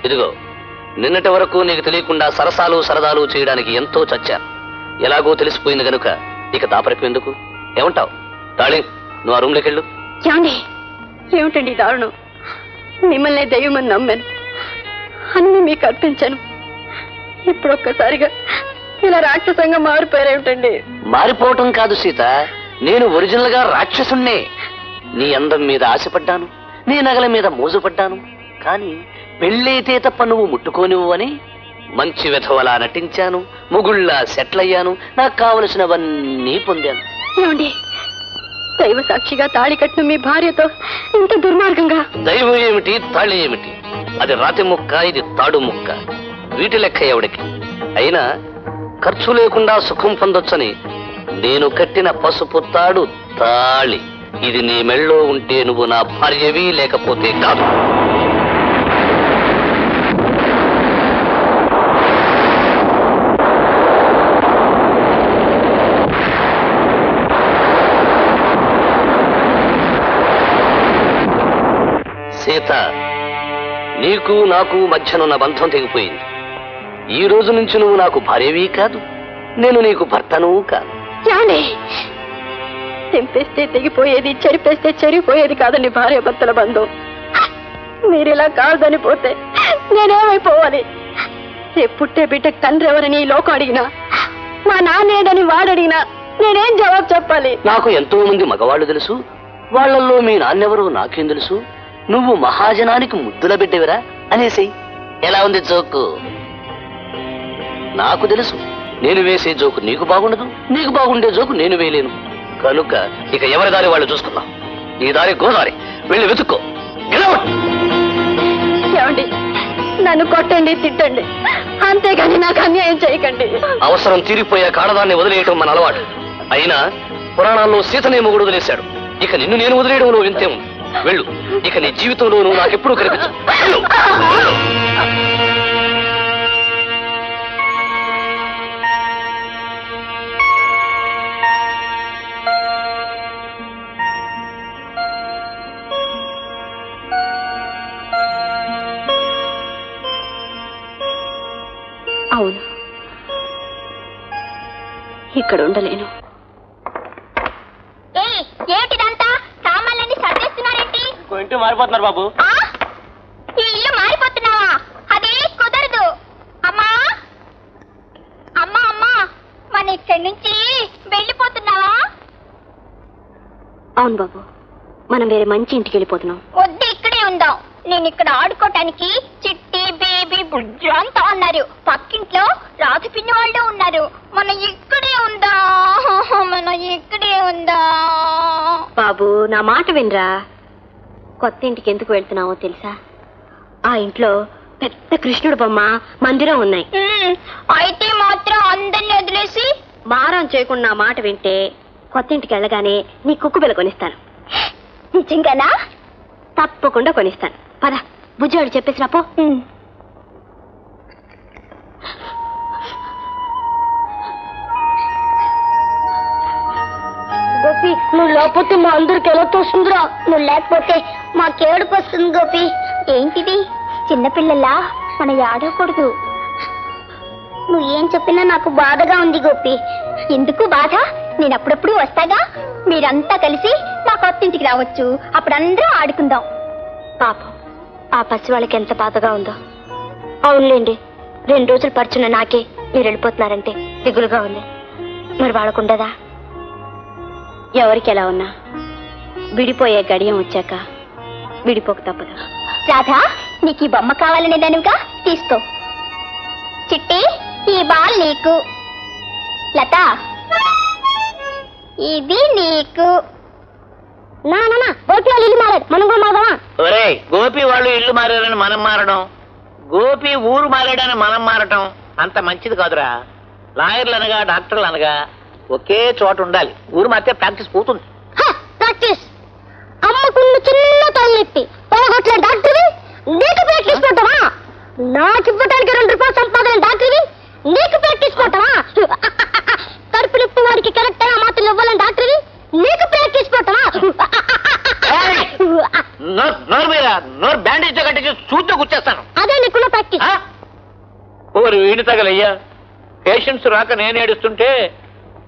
ఇదిగో నిన్నటి వరకు నీకు తెలియకుండా సరసాలు సరదాలు చేయడానికి ఎంతో చచ్చాను. ఎలాగో తెలిసిపోయింది గనుక ఇక దాపరికం ఎందుకు? ఏమంటావు డార్లింగ్? నువ్వు ఆ రూమ్లోకి వెళ్ళు. ఏమిటండి దారుణం? మిమ్మల్ని దైవమని నమ్మాను, అన్ని మీకు అర్పించాను. ఇప్పుడు ఒక్కసారిగా ఇలా రాక్షసంగా మారిపోయారేమిటండి? మారిపోవటం కాదు సీత, నేను ఒరిజినల్ గా రాక్షసుణ్ణే. నీ అందం మీద ఆశపడ్డాను, నీ నగల మీద మోజుపడ్డాను. కానీ పెళ్ళైతే తప్ప నువ్వు ముట్టుకోనివ్వు అని మంచి విధవలా నటించాను, ముగుళ్ళా సెటిల్ అయ్యాను, నాకు కావలసినవన్నీ పొందాను. ఏమండి, దైవ సాక్షిగా తాళి కట్టిన మీ భార్యతో ఇంత దుర్మార్గంగా? దైవం ఏమిటి, తాళి ఏమిటి? అది రాతి ముక్క, ఇది తాడు ముక్క. వీటి లెక్క ఎవడికి? అయినా ఖర్చు లేకుండా సుఖం పొందొచ్చని నేను కట్టిన పసుపు తాడు తాళి. ఇది నీ మెళ్ళో ఉంటే నువ్వు నా భార్యవి, లేకపోతే కాదు. సీత, నీకు నాకు మధ్యనున్న బంధం తెగిపోయింది. ఈ రోజు నుంచి నువ్వు నాకు భార్యవి కాదు, నేను నీకు భర్తను కాదు. తెంపేస్తే తెగిపోయేది, చెరిపేస్తే చెరిపోయేది కాదండి భార్య భర్తల బంధం. మీరిలా కాదని పోతే నేనేమైపోవాలి? రేపు పుట్టే బిడ్డ తండ్రి ఎవరని లోకం అడిగినా, మా నాన్నేడని వాడడిగినా నేనేం జవాబు చెప్పాలి? నాకు ఎంతో మంది మగవాళ్ళు తెలుసు, వాళ్లలో మీ నాన్నెవరో నాకేం తెలుసు. నువ్వు మహాజనానికి ముద్దుల బిడ్డవిరా అనేసి. ఎలా ఉంది జోకు? నాకు తెలుసు నేను వేసే జోకు నీకు బాగుండదు, నీకు బాగుండే జోకు నేను వేయలేను. కనుక ఇక ఎవరి దారి వాళ్ళు చూసుకుందాం. నీ దారి గోదారి, వెళ్ళి వెతుక్కో. ఏమండి, నన్ను కొట్టండి, తిట్టండి, అంతేగాని నాకు అన్యాయం చేయకండి. అవసరం తీరిపోయే కాడదాన్ని వదిలేయటం మన అలవాటు. అయినా పురాణాల్లో సీతనే మొగుడు వదిలేశాడు. ఇక నిన్ను నేను వదిలేయడంలో వింతే ఉంది. వెళ్ళు, ఇక నీ జీవితంలో నువ్వు నాకెప్పుడు కనిపించు. అవును, ఇక్కడ ఉండలేను. ఏమిటిదంతా? సామాన్లన్నీ సర్దేస్తున్నారేంటి? ఇంటి మారిపోతున్నారు బాబు. ఈ ఇల్లు మారిపోతున్నావా? అదే కుదరదు. అమ్మా అమ్మా అమ్మా, మన ఇక్కడి నుంచి వెళ్ళిపోతున్నావా? అవును బాబు, మనం వేరే మంచి ఇంటికి వెళ్ళిపోతున్నాం. వద్దు, ఇక్కడే ఉందాం. నేను ఇక్కడ ఆడుకోవటానికి చిట్టి, బేబీ, బుజ్జు అంతా ఉన్నారు. పక్కింట్లో రాధ పిన్ని వాళ్ళు ఉన్నారు. మనం ఇక్కడే ఉందా, మనం ఇక్కడే ఉందా? బాబు, నా మాట వినరా. కొత్త ఇంటికి ఎందుకు వెళ్తున్నావో తెలుసా? ఆ ఇంట్లో పెద్ద కృష్ణుడు బొమ్మ, మందిరం ఉన్నాయి. అయితే మాత్రం అందరిని వదిలేసి మారం చేయకుండా నా మాట వింటే కొత్త ఇంటికి వెళ్ళగానే నీ కుక్కు పిల్ల కొనిస్తాను. నిజంగానా? తప్పకుండా కొనిస్తాను. పద, బుజ్జాడు చెప్పేసి రాపో. గోపి, నువ్వు లేకపోతే మా అందరికి ఎలా తోస్తుందిరా? నువ్వు లేకపోతే మాకేడుపు వస్తుంది గోపి. ఏంటిది? చిన్నపిల్లలా మన ఆడకూడదు. నువ్వు ఏం చెప్పినా నాకు బాధగా ఉంది గోపి. ఎందుకు బాధ? నేను అప్పుడప్పుడు వస్తాగా. మీరంతా కలిసి మా కొత్త ఇంటికి రావచ్చు. అప్పుడు అందరూ ఆడుకుందాం. పాపం, ఆ పసి వాళ్ళకి ఎంత బాధగా ఉందో. అవునులేండి, 2 రోజులు పరిచిన నాకే మీరు వెళ్ళిపోతున్నారంటే దిగులుగా ఉంది. మరి వాళ్ళకుండదా? ఎవరికి ఎలా ఉన్నా విడిపోయే గడియం వచ్చాక విడిపోక తప్పదు. రాధా, నీకు ఈ బొమ్మ కావాలనేదానుగా తీసుకో. చిట్టి, ఈ బాల్ నీకు. లత, ఇది నీకు. గోపి వాళ్ళు ఇల్లు మారారు, మనం కూడా మారదామా? గోపి వాళ్ళు ఇల్లు మారారని మనం మారడం, గోపి ఊరు మారాడని మనం మారటం అంత మంచిది కాదురా. లాయర్లు అనగా డాక్టర్లు అనగా ఒకే చోట ఉండాలి. ఊరు మారితే ప్రాక్టీస్ పోతుంది. ప్రాక్టీస్ అమ్మకున్న చిన్న తలనొప్పి పోగొట్టిన డాక్టర్వి నీకు ప్రాక్టీస్ పోతావా? నాకు ఇవ్వడానికి 2 రూపాయలు సంపాదన డాక్టర్వి నీకు ప్రాక్టీస్ పోతావా? కడుపు నొప్పి వారికి కరెక్ట్ అయిన మాత్రలు ఇవ్వాలని డాక్టర్వి నీకు ప్రాక్టీస్ పోతావా? నోరు బ్యాండేజ్ కట్టి చూస్తూ కూర్చేస్తాను. అదే నీకున్న ఓవర్ వీడి తగలయ్యా. పేషెంట్స్ రాక నేను ఏడుస్తుంటే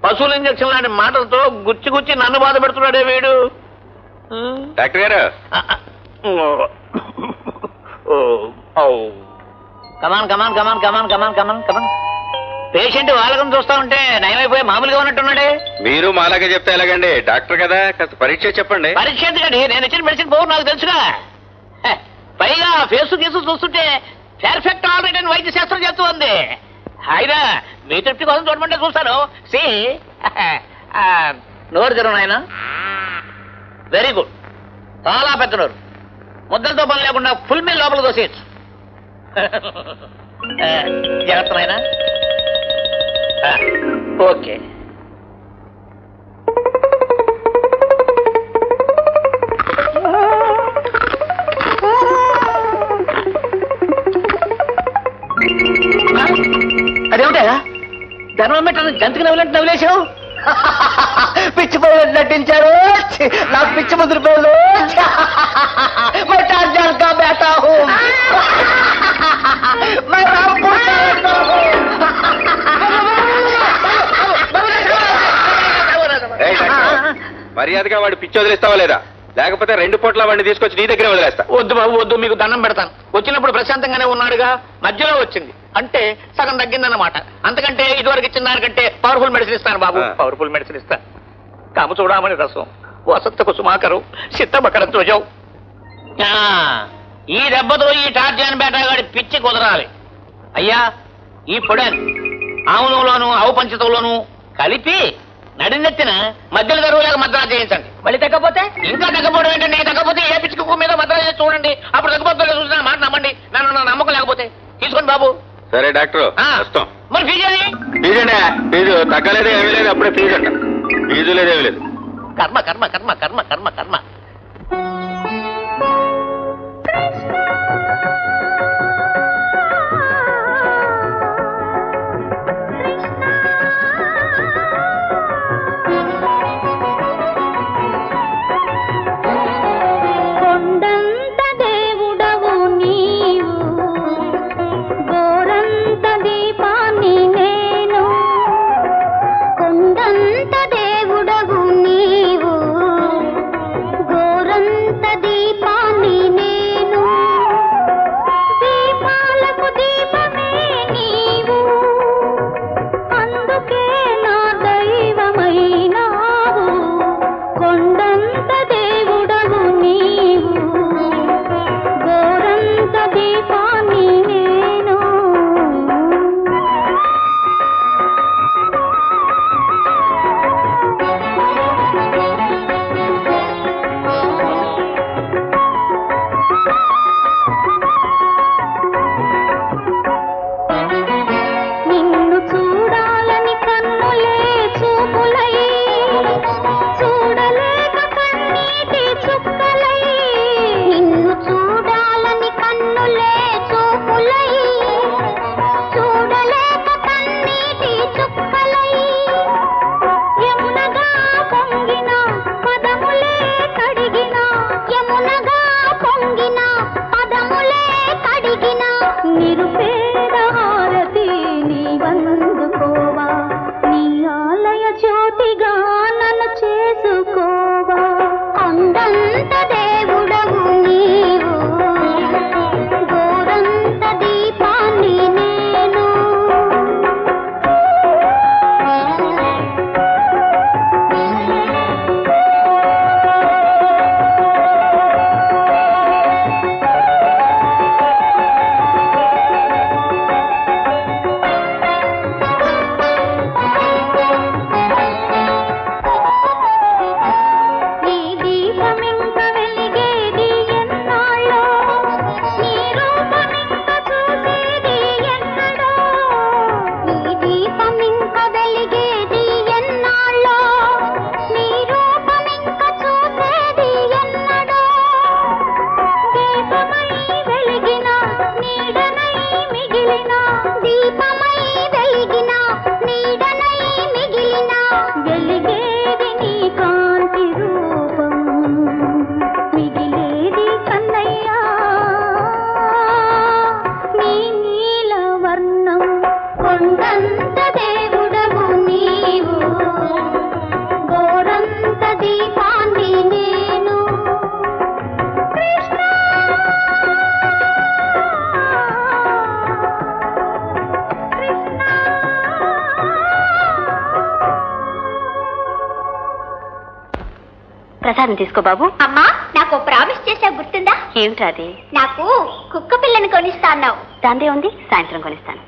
పశువుల ఇంజక్షన్ లాంటి మాటలతో గుచ్చి గుచ్చి నన్ను బాధ పెడుతున్నాడే వీడు. డాక్టర్ గారు కమాన్ కమాన్ కమాన్ కమాన్ కమాన్ కమాన్ కమాన్. పేషెంట్ వాళ్ళకం చూస్తా ఉంటే నయమైపోయి మామూలుగా ఉన్నట్టున్నాడే. మీరు మాలాగే చెప్తే ఎలాగండి? డాక్టర్ కదా, కాస్త పరీక్ష చెప్పండి. పరీక్ష ఎందుకండి? నేను ఇచ్చిన మెడిసిన్ పోవు నాకు తెలుసుగా. పైగా ఫేసు గీసు చూస్తుంటే పర్ఫెక్ట్ ఆల్రెడీ అని వైద్య శాస్త్రం చెప్తూ ఉంది. అయినా మీ తృప్తి కోసం చూడమంటే చూస్తాను. సి నోరు తెరువు నాయన. వెరీ గుడ్, చాలా పెద్ద నోరు. ముద్దలతో పని లేకుండా ఫుల్ మీల్ లోపల దోసేయచ్చు. జాగ్రత్త నాయన. ఓకే. అదేమిటా ధర్మం జంతుకు నవ్వులంటే నవ్వులేసావు? పిచ్చి పోయినట్టు నటించాడు. నాకు పిచ్చి ముదిరిపోయాడు. బేటా మర్యాదగా వాడు పిచ్చి వదిలేస్తావా లేదా? లేకపోతే 2 పూట్ల వాడిని తీసుకొచ్చి నీ దగ్గరే వదిలేస్తా. వద్దు బాబు వద్దు, మీకు దండం పెడతాను. వచ్చినప్పుడు ప్రశాంతంగానే ఉన్నాడుగా, మధ్యలో వచ్చింది అంటే సగం తగ్గిందన్నమాట. అంతకంటే ఇదివరకు ఇచ్చిన దానికంటే పవర్ఫుల్ మెడిసిన్ ఇస్తాను బాబు. పవర్ఫుల్ మెడిసిన్ ఇస్తాను. కామ చూడమని రసం, వసంత కుసుమాకరు, సిద్ధమకర ధ్వజం. ఈ దెబ్బతో ఈ టార్జాన్ బేటాగాడి పిచ్చి కుదరాలి. అయ్యా, ఈ పొడని ఆవులోను ఆవు పంచతంలోను కలిపి నడినెత్తిన మధ్యలో దరువులాగా మద్రాసు చేయించండి. మళ్ళీ తగ్గపోతే ఇంకా తగ్గపోవడం ఏంటండి? తగ్గపోతే ఏ పిచ్చి కుక్క మీద మద్రాసు చేసి చూడండి. అప్పుడు తగ్గపోతే చూసిన మాట నమ్మండి. నన్ను నమ్మకం లేకపోతే తీసుకోండి బాబు. సరే డాక్టర్, వస్తాం. మరి ఫీజు అది ఫీజు అండి? ఫీజు తగ్గలేదు, ఏమీ లేదు. అప్పుడే ఫీజు అంట. ఫీజు లేదు, ఏమీ లేదు. కర్మ కర్మ కర్మ కర్మ కర్మ కర్మ. దేవుడవు నీవు ప్రసాదం తీసుకో బాబు. అమ్మా, నాకు ప్రామిస్ చేసా, గుర్తుందా? ఏమిటా అది? నాకు కుక్క పిల్లని కొనిస్తా అన్నావు. దాందే ఉంది, సాయంత్రం కొనిస్తాను.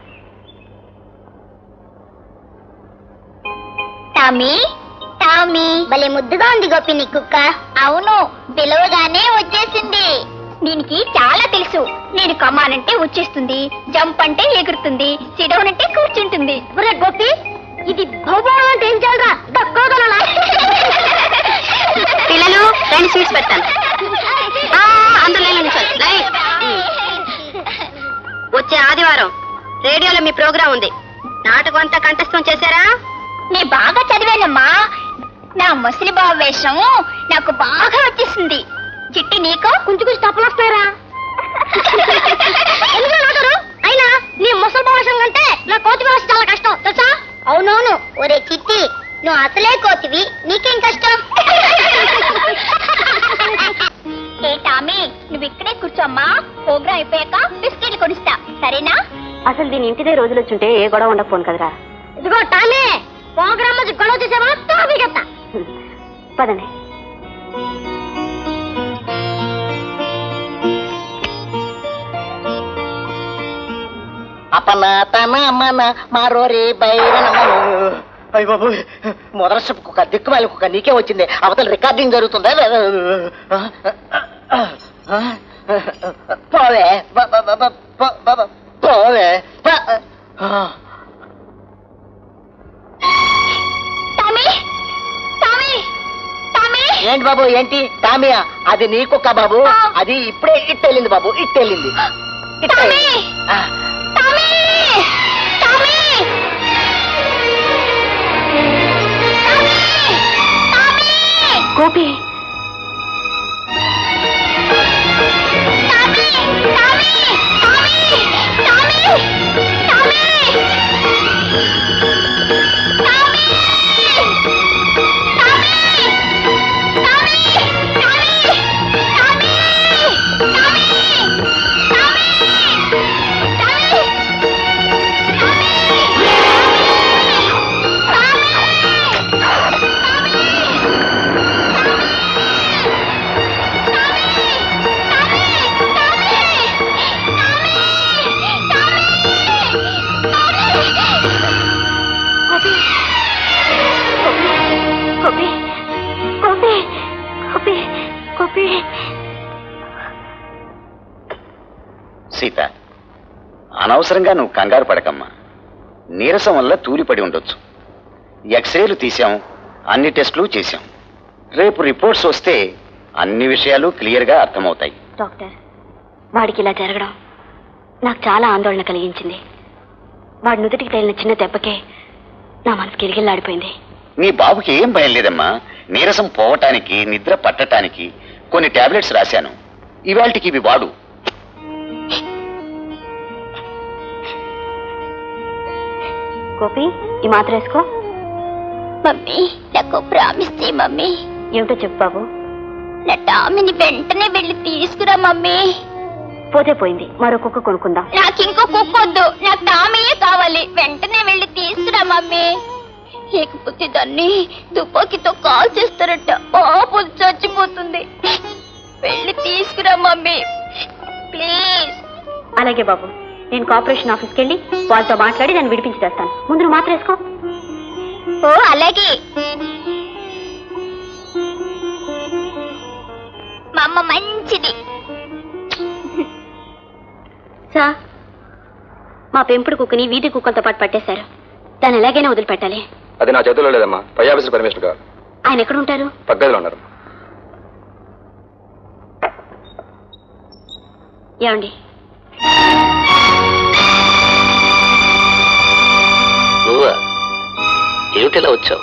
టామీ, టామీ, భలే ముద్దుగా ఉంది గోపి నీ కుక్క. అవును, పిలవగానే వచ్చేసింది. దీనికి చాలా తెలుసు. నేను కమానంటే వచ్చేస్తుంది, జంప్ అంటే ఎగురుతుంది, సిడౌన్ అంటే కూర్చుంటుంది. గోపి, ఇది భౌగోళం అంటే ఏం చేయాలరా? దక్కోగలనా? పిల్లలు, 2 స్వీట్స్ పెడతాను. అందులో వచ్చే ఆదివారం రేడియోలో మీ ప్రోగ్రాం ఉంది. నాటకం అంతా కంఠస్థం చేశారా? నే బాగా చదివానమ్మా. నా ముసలి బావ వేషం నాకు బాగా వచ్చేసింది. చిట్టి, నీకు కొంచెం తప్పులు వస్తారా? అయినా నీ ముసలి బావ వేషం కంటే నా కోతి వేషం చాలా కష్టం తెలుసా? అవునవును. ఒరే చిట్టి, నువ్వు అసలే కోతివి, నీకేం కష్టం? ఏ టామీ, నువ్వు ఇక్కడే కూర్చోమ్మా. ప్రోగ్రాం అయిపోయాక బిస్కెట్లు కొనిస్తా, సరేనా? అసలు దీని ఇంటిదే రోజులు వచ్చుంటే ఏ గొడవ ఉండకపోను కదరా. ఇదిగో టామీ, ప్రోగ్రామ్ లో గొడవ చేసేవా? తాపిగత్తా. పదండి. అపన తన మన మారోరే బైరనమో. అయ్య బాబు, మొదటి ఒక దిక్కుమాలి ఒక నీకే వచ్చింది. అవతల రికార్డింగ్ జరుగుతుందా? పోవే పోవే. ఏంటి బాబు, ఏంటి టామియా? అది నీ కుక్క బాబు, అది ఇప్పుడే ఇట్టెళ్ళింది బాబు, ఇట్టెళ్ళింది. గోపి, సీత, అనవసరంగా నువ్వు కంగారు పడకమ్మా. నీరసం వల్ల తూలిపడి ఉండొచ్చు. ఎక్స్రేలు తీశాం, అన్ని టెస్టులు చేశాం. రేపు రిపోర్ట్స్ వస్తే అన్ని విషయాలు క్లియర్గా అర్థమవుతాయి. డాక్టర్, వాడికి ఇలా జరగడం నాకు చాలా ఆందోళన కలిగించింది. వాడి నుదుటికి తగిలిన చిన్న దెబ్బకే నా మనసు గిరిగిల్లాడిపోయింది. నీ బాబుకి ఏం భయం లేదమ్మా. నీరసం పోవటానికి, నిద్ర పట్టటానికి కొన్ని టాబ్లెట్స్ రాశాను. ఇవాళకి ఇవి వాడు. గోపి, ఈ మాత్ర వేసుకో. మమ్మీ, నాకు ప్రామిస్ చేయి మమ్మీ. ఏమిటో చెప్పు బాబు. నా టామీని వెంటనే వెళ్ళి తీసుకురా మమ్మీ. పోతే పోయింది, మరో కుక్క కొనుక్కుందాం. నాకు ఇంకో కుక్క వద్దు, నాకు టామీయే కావాలి. వెంటనే వెళ్ళి తీసుకురా మమ్మీ. లేకపోతే దాన్ని తుపాకీతో కాల్ చేస్తారట, పాపం చచ్చిపోతుంది. వెళ్ళి తీసుకురా మమ్మీ, ప్లీజ్. అలాగే బాబు, నేను కార్పొరేషన్ ఆఫీస్కి వెళ్ళి వాళ్ళతో మాట్లాడి దాన్ని విడిపించి తెస్తాను. ముందు నువ్వు మాత్రం వేసుకో. ఓ అలాగే. మా అమ్మ మంచిది. సార్, మా పెంపుడు కుక్కని వీధి కుక్కలతో పాటు పట్టేశారు. దాన్ని ఎలాగైనా వదిలిపెట్టాలి. అది నా చేతుల్లో లేదమ్మా. పై ఆఫీసర్ పర్మిషన్ కావాలి. ఆయన ఎక్కడ ఉంటారు? పక్కలో ఉన్నారు. ఏమండి, నువ్వా? ఏమిటిలా వచ్చావు?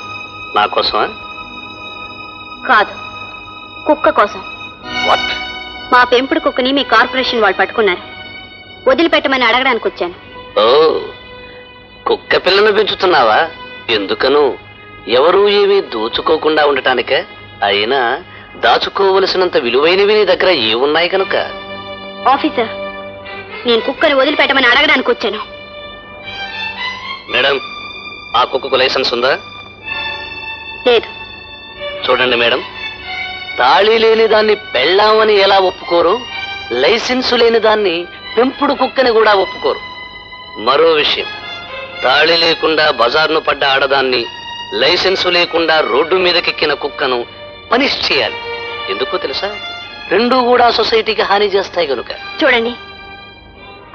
నా కోసమా? కాదు, కుక్క కోసం. వాట్? మా పెంపుడు కుక్కని మీ కార్పొరేషన్ వాళ్ళు పట్టుకున్నారు. వదిలిపెట్టమని అడగడానికి వచ్చాను. ఓ, కుక్క పిల్లను పెంచుతున్నావా? ఎందుకను? ఎవరూ ఏమీ దోచుకోకుండా ఉండటానికే? అయినా దాచుకోవలసినంత విలువైనవి నీ దగ్గర ఏమున్నాయి కనుక? ఆఫీసర్, నేను కుక్కని వదిలిపెట్టమని అడగడానికి వచ్చాను. మేడం, ఆ కుక్కకు లైసెన్స్ ఉందా? లేదు. చూడండి మేడం, తాళి లేని దాన్ని పెళ్ళామని ఎలా ఒప్పుకోరు, లైసెన్సు లేని దాన్ని పెంపుడు కుక్కని కూడా ఒప్పుకోరు. మరో విషయం, తాళి లేకుండా బజార్ను పడ్డ ఆడదాన్ని, లైసెన్సు లేకుండా రోడ్డు మీదకెక్కిన కుక్కను పనిష్ చేయాలి. ఎందుకో తెలుసా? రెండూ కూడా సొసైటీకి హాని చేస్తాయి గనుక. చూడండి,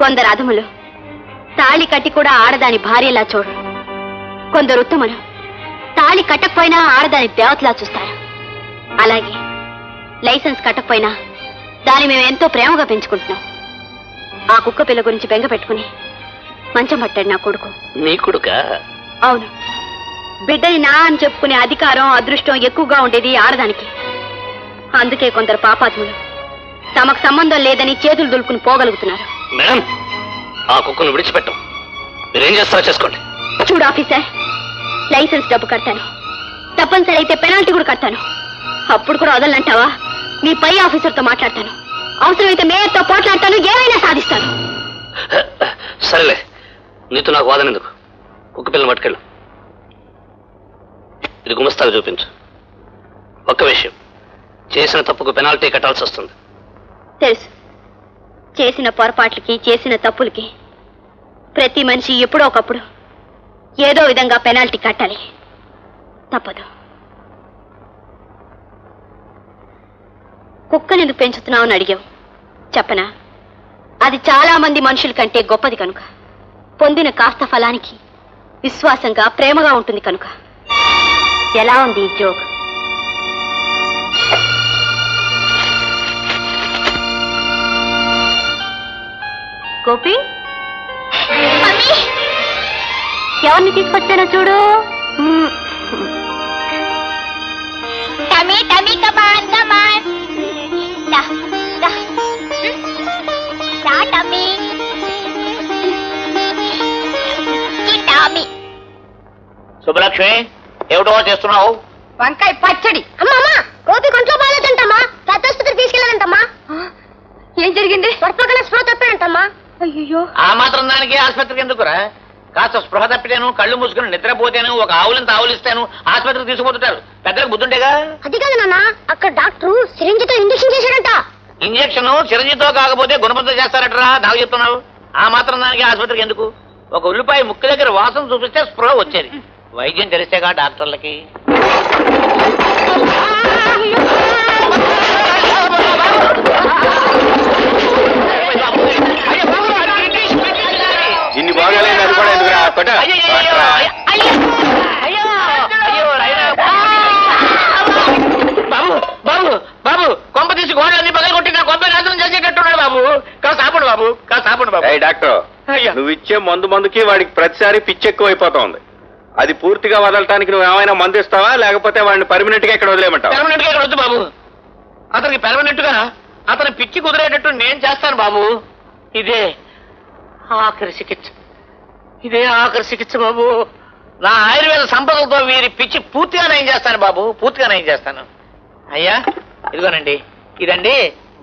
కొందరు అధములు తాళి కట్టి కూడా ఆడదాని భార్యలా చూడరు. కొందరు ఉత్తములు తాళి కట్టకపోయినా ఆడదాని దేవతలా చూస్తారు. అలాగే లైసెన్స్ కట్టకపోయినా దాన్ని మేము ఎంతో ప్రేమగా పెంచుకుంటున్నాం. ఆ కుక్క పిల్ల గురించి బెంగ పెట్టుకుని మంచం పట్టాడు నా కొడుకు. నీ కొడుకా? అవును. బిడ్డని నా అని చెప్పుకునే అధికారం, అదృష్టం ఎక్కువగా ఉండేది ఆడదానికి. అందుకే కొందరు పాపాత్ములు తమకు సంబంధం లేదని చేతులు దులుపుకుని పోగలుగుతున్నారు. మేడం, ఆ కుక్కను విడిచిపెట్టం. మీరేం చేస్తారో చేసుకోండి. చూడు ఆఫీసర్, లైసెన్స్ డబ్బు కడతాను, తప్పనిసరి అయితే పెనాల్టీ కూడా కడతాను. అప్పుడు కూడా వదలంటావా? మీ పై ఆఫీసర్తో మాట్లాడతాను, అవసరమైతే మేయర్తో పోట్లాడతాను, ఏమైనా సాధిస్తాను. సరేలే, నీతో నాకు వాదన ఎందుకు? కుక్క పిల్లని పట్టుకెళ్ళు. ఇది గుమస్తాకు చూపించు. ఒక్క విషయం, చేసిన తప్పుకు పెనాల్టీ కట్టాల్సి వస్తుంది. తెలుసు, చేసిన పొరపాట్లకి, చేసిన తప్పులకి ప్రతి మనిషి ఎప్పుడో ఒకప్పుడు ఏదో విధంగా పెనాల్టీ కట్టాలి. తప్పదు. కుక్కని ఎందుకు పెంచుతున్నావు అని అడిగావు. చెప్పనా? అది చాలా మంది మనుషుల కంటే గొప్పది కనుక, పొందిన కాస్త ఫలానికి విశ్వాసంగా, ప్రేమగా ఉంటుంది కనుక. ఎలా ఉంది ఈ జోక్? గోపి, ఎవరిని తీసుకొచ్చానో చూడు. టమీ టమీ కమాన్ కమాన్ దా దా దా టమీ టమీ. శుభలక్ష్మి, ఏమిటో చేస్తున్నావు? వంకాయ పచ్చడి. అమ్మా, గోపి కొంట్లో బాగాలేదంటమ్మా, పెద్ద ఆసుపత్రికి తీసుకెళ్ళాలంటమ్మా. ఏం జరిగింది? వర్పకన స్పృహ తప్పాడంటమ్మా. అయ్యో, ఆ మాత్రం దానికి ఆసుపత్రికి ఎందుకురా? కాస్త స్పృహ తప్పితేను, కళ్ళు మూసుకుని నిద్రపోతేను, ఒక ఆవులను ఆవులిస్తాను ఆసుపత్రికి తీసుకుపోతుంటారు. పెద్దలకు బుద్ధుంటేగా. అది కాదు నాన్న, అక్కడ డాక్టర్ సిరింజితో ఇంజెక్షన్ చేశాడంట. ఇంజక్షన్ చిరంజితో కాకపోతే గుణపంతో చేస్తారటరా, నాకు చెప్తున్నావు. ఆ మాత్రం దానికి ఆసుపత్రికి ఎందుకు? ఒక ఉల్లిపాయ ముక్కు దగ్గర వాసన చూపిస్తే స్పృహ వచ్చేది. వైద్యం తెలిస్తేగా డాక్టర్లకి. ఇన్ని బాగాలేదు అది కూడా ఎందుకు బాబు బాబు బాబు, కొంప తీసి గోడలన్నీ పగల కొట్టి నా కొంప నాశనం చేసేటట్టున్నాడు బాబు. కాస్త ఆపండి బాబు, కాస్త ఆపండి బాబు. డాక్టర్, నువ్వు ఇచ్చే మందుకి వాడికి ప్రతిసారి పిచ్చి ఎక్కువైపోతుంది. అది పూర్తిగా వదలటానికి నువ్వు ఏమైనా మందు ఇస్తావా, లేకపోతే వాడిని పర్మనెంట్ గా ఇక్కడ వదిలేయమంటావా? పెర్మనెంట్ గా ఇక్కడ వద్దు బాబు. అతనికి పెర్మనెంట్ గా అతని పిచ్చి కుదిరేటట్టు నేను చేస్తాను బాబు. ఇదే ఆఖరి చికిత్స, ఇదే ఆఖరి చికిత్స బాబు. నా ఆయుర్వేద సంపదలతో వీరి పిచ్చి పూర్తిగా నయం చేస్తాను బాబు, పూర్తిగా నయం చేస్తాను. అయ్యా ఇదిగోనండి, ఇదండి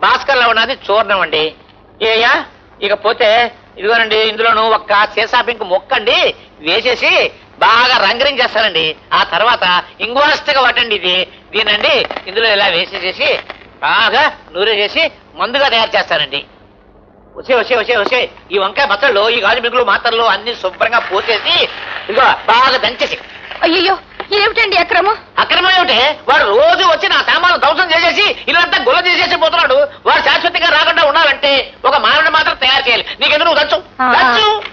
భాస్కర్లో ఉన్నది చూర్ణం అండి. ఏయ్యా, ఇకపోతే ఇదిగోనండి, ఇందులోను ఒక్క సీసాపింక్ మొక్కండి వేసేసి బాగా రంగరించేస్తానండి. ఆ తర్వాత ఇంగువాస్తగా పట్టండి దీనండి ఇందులో ఇలా వేసేసేసి బాగా నూనె చేసి మందుగా తయారు చేస్తానండి. వచ్చే ఈ వంకాయ పచ్చళ్ళు, ఈ గాజు బిగులు మాత్రలు అన్ని శుభ్రంగా పోసేసి ఇదిగో బాగా దంచేసి. అయ్యో, ఏమిటండి అక్రమం? అక్రమం ఏమిటి? వాడు రోజు వచ్చి నా సామాన్లు ధ్వంసం చేసేసి ఇల్లంతా గుల్ల చేసేసి పోతున్నాడు. వాడు శాశ్వతంగా రాకుండా ఉండాలంటే ఒక మానవుని మాత్రం తయారు చేయాలి. నీకెందుకు నువ్వు దంచు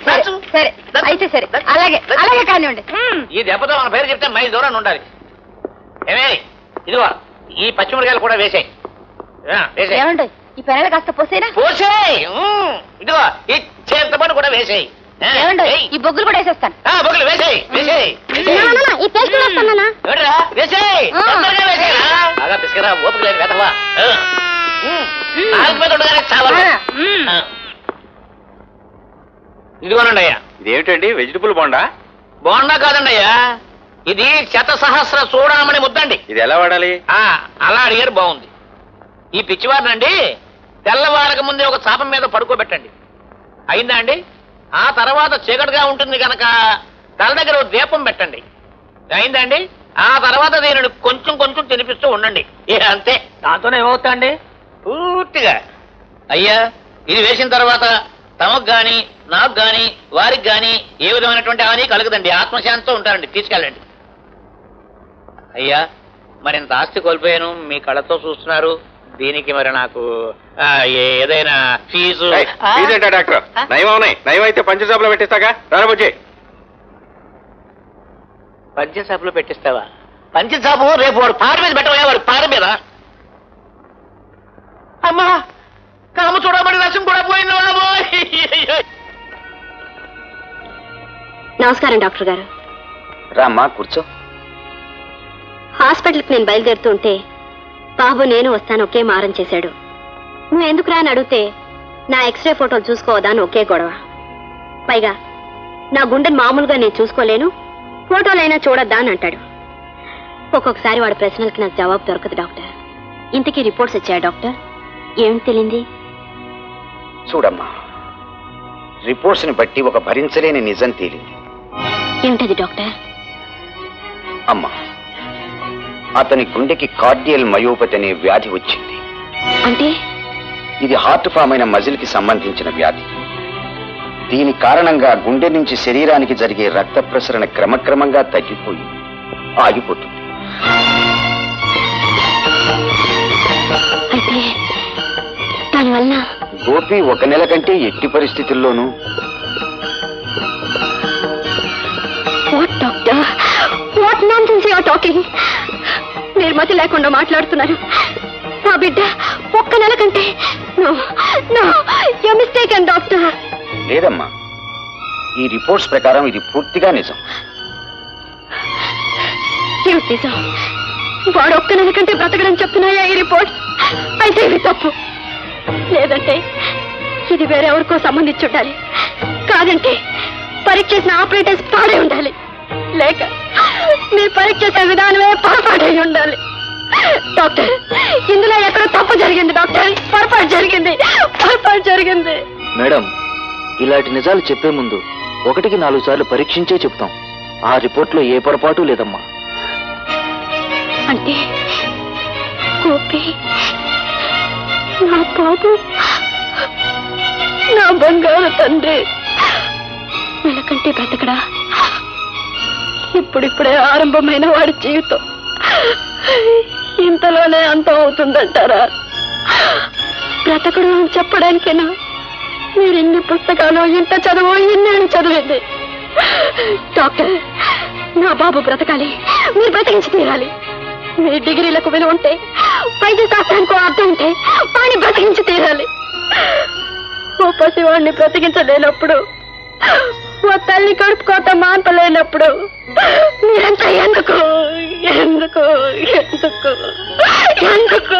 దంచు. సరే అయితే సరే, అలాగే అలాగే కానివ్వండి. ఈ దెబ్బతో మన పేరు చెప్తే మైలు దూరాన్ని ఉండాలి. ఏమే, ఇదిగో ఈ పచ్చిమిరకాయలు కూడా వేసాయి. ఏమండి, ఈ పెనాలు కాస్త పోసేనా? పోసేయ్. ఇదిగో ఈ చేతపని కూడా వేసేయి. ఏమండి, ఈ బొగ్గులు కూడా వేసేస్తాను. బొగ్గులు వేసేయి వేసేయి ఈ పేస్ట్ వేస్తానా? ఎవడరా వేసేయి, తొందరగా వేసేయ్. బాగా పిసుకరా, ఓపిక లేదు వెతవా. నాలుగు మీద ఉండగానే చావాలి. ఇదిగోనండి అయ్యా. ఇదేమిటండి, వెజిటబుల్ బోండా? బోండా కాదండి అయ్యా, ఇది శతసహస్ర చూడమని ముద్దండి. ఇది ఎలా వాడాలి? అలా అడిగారు, బాగుంది. ఈ పిచ్చివారినండి తెల్లవారక ముందే ఒక చాపం మీద పడుకోబెట్టండి. అయిందా అండి? ఆ తర్వాత చీకటిగా ఉంటుంది కనుక తల దగ్గర దీపం పెట్టండి. అయిందా అండి? ఆ తర్వాత దీనిని కొంచెం కొంచెం తినిపిస్తూ ఉండండి. అంతే. దాంతోనే ఏమవుతా అండి? పూర్తిగా. అయ్యా, ఇది వేసిన తర్వాత తమకు గాని నాకు గాని వారికి గాని ఏ విధమైనటువంటి హాని కలగదండి. ఆత్మశాంతితో ఉంటారండి. తీసుకెళ్ళండి. అయ్యా, మరింత ఆస్తి కోల్పోయాను, మీ కళ్ళతో చూస్తున్నారు. దీనికి మరి నాకు ఏదైనా ఫీజు? ఫీజేంటా డాక్టర్? నయమవునాయి. నయమైతే పంచజాబులో పెట్టిస్తాగా. రాబోజే పంచసాపులో పెట్టిస్తావా? పంచసాపు రేపు వాడు పార మీద పెట్టవా? వాడు పార మీద. అమ్మా, కాము చూడబడి రసం కూడా పోయింది. నమస్కారం డాక్టర్ గారు. రామ్మా, కూర్చో. హాస్పిటల్కి నేను బయలుదేరుతుంటే బాబు నేను వస్తాను ఒకే మారం చేశాడు. నువ్వు ఎందుకు రా అని అడిగితే నా ఎక్స్రే ఫోటోలు చూసుకోవదా అని ఒకే గొడవ. పైగా నా గుండెని మామూలుగా నేను చూసుకోలేను, ఫోటోలైనా చూడొద్దా అని అంటాడు. ఒక్కొక్కసారి వాడి ప్రశ్నలకి నాకు జవాబు దొరకదు డాక్టర్. ఇంతకీ రిపోర్ట్స్ వచ్చాయా డాక్టర్? ఏమిటి తెలియంది? చూడమ్మా, రిపోర్ట్స్ ని బట్టి ఒక భరించలేని నిజం తేలింది. ఏమిటది డాక్టర్? అమ్మా, అతని గుండెకి కార్డియల్ మయోపతి అనే వ్యాధి వచ్చింది. అంటే ఇది హార్ట్ ఫామ్ అయిన మజిల్ కి సంబంధించిన వ్యాధి. దీని కారణంగా గుండె నుంచి శరీరానికి జరిగే రక్త ప్రసరణ క్రమక్రమంగా తగ్గిపోయి ఆగిపోతుంది. అయితే దానివల్ల గోపి 1 నెల కంటే ఎట్టి పరిస్థితుల్లోనూ. What doctor, what nonsense you are talking? మీరు మతి లేకుండా మాట్లాడుతున్నారు. నా బిడ్డ 1 నెల కంటే. No no, you are mistaken doctor. లేదమ్మా, ఈ రిపోర్ట్స్ ప్రకారం ఇది పూర్తిగా నిజం. ఏమిటి నిజం? వాడు 1 నెల కంటే బ్రతకడం చెప్తున్నాయా ఈ రిపోర్ట్? అయితే ఇది తప్పు. లేదంటే ఇది వేరెవరికో సంబంధించి ఉండాలి. కాదంటే పరీక్ష చేసిన ఆపరేటర్స్ పాడే ఉండాలి. లేక మీరు పరీక్ష చేసే విధానమే పొరపాటై ఉండాలి. డాక్టర్, ఇందులో ఎక్కడో తప్పు జరిగింది డాక్టర్. పొరపాటు జరిగింది. మేడం, ఇలాంటి నిజాలు చెప్పే ముందు 1కి 4 సార్లు పరీక్షించే చెప్తాం. ఆ రిపోర్ట్లో ఏ పొరపాటు లేదమ్మా. అంటే గోపి నా బాబు, నా బంగారు తండ్రి నెలకంటే బ్రతకడా? ఇప్పుడిప్పుడే ఆరంభమైన వాడి జీవితం ఇంతలోనే అంతం అవుతుందంటారా? బ్రతకడు అని చెప్పడానికేనా మీరు ఇన్ని పుస్తకాలు, ఇంత చదువు, ఇన్నేళ్ళు చదివింది? డాక్టర్, నా బాబు బ్రతకాలి, మీరు బ్రతికించి తీరాలి. మీ డిగ్రీలకు విలువ ఉంటే, వైద్య శాస్త్రానికి అర్థం ఉంటే వాడిని బ్రతికించి తీరాలి. ఓ పసివాడిని బ్రతికించలేనప్పుడు, ఓ తల్లి కడుపు కోత మాన్పలేనప్పుడు మీరంతా ఎందుకు ఎందుకు ఎందుకు ఎందుకు?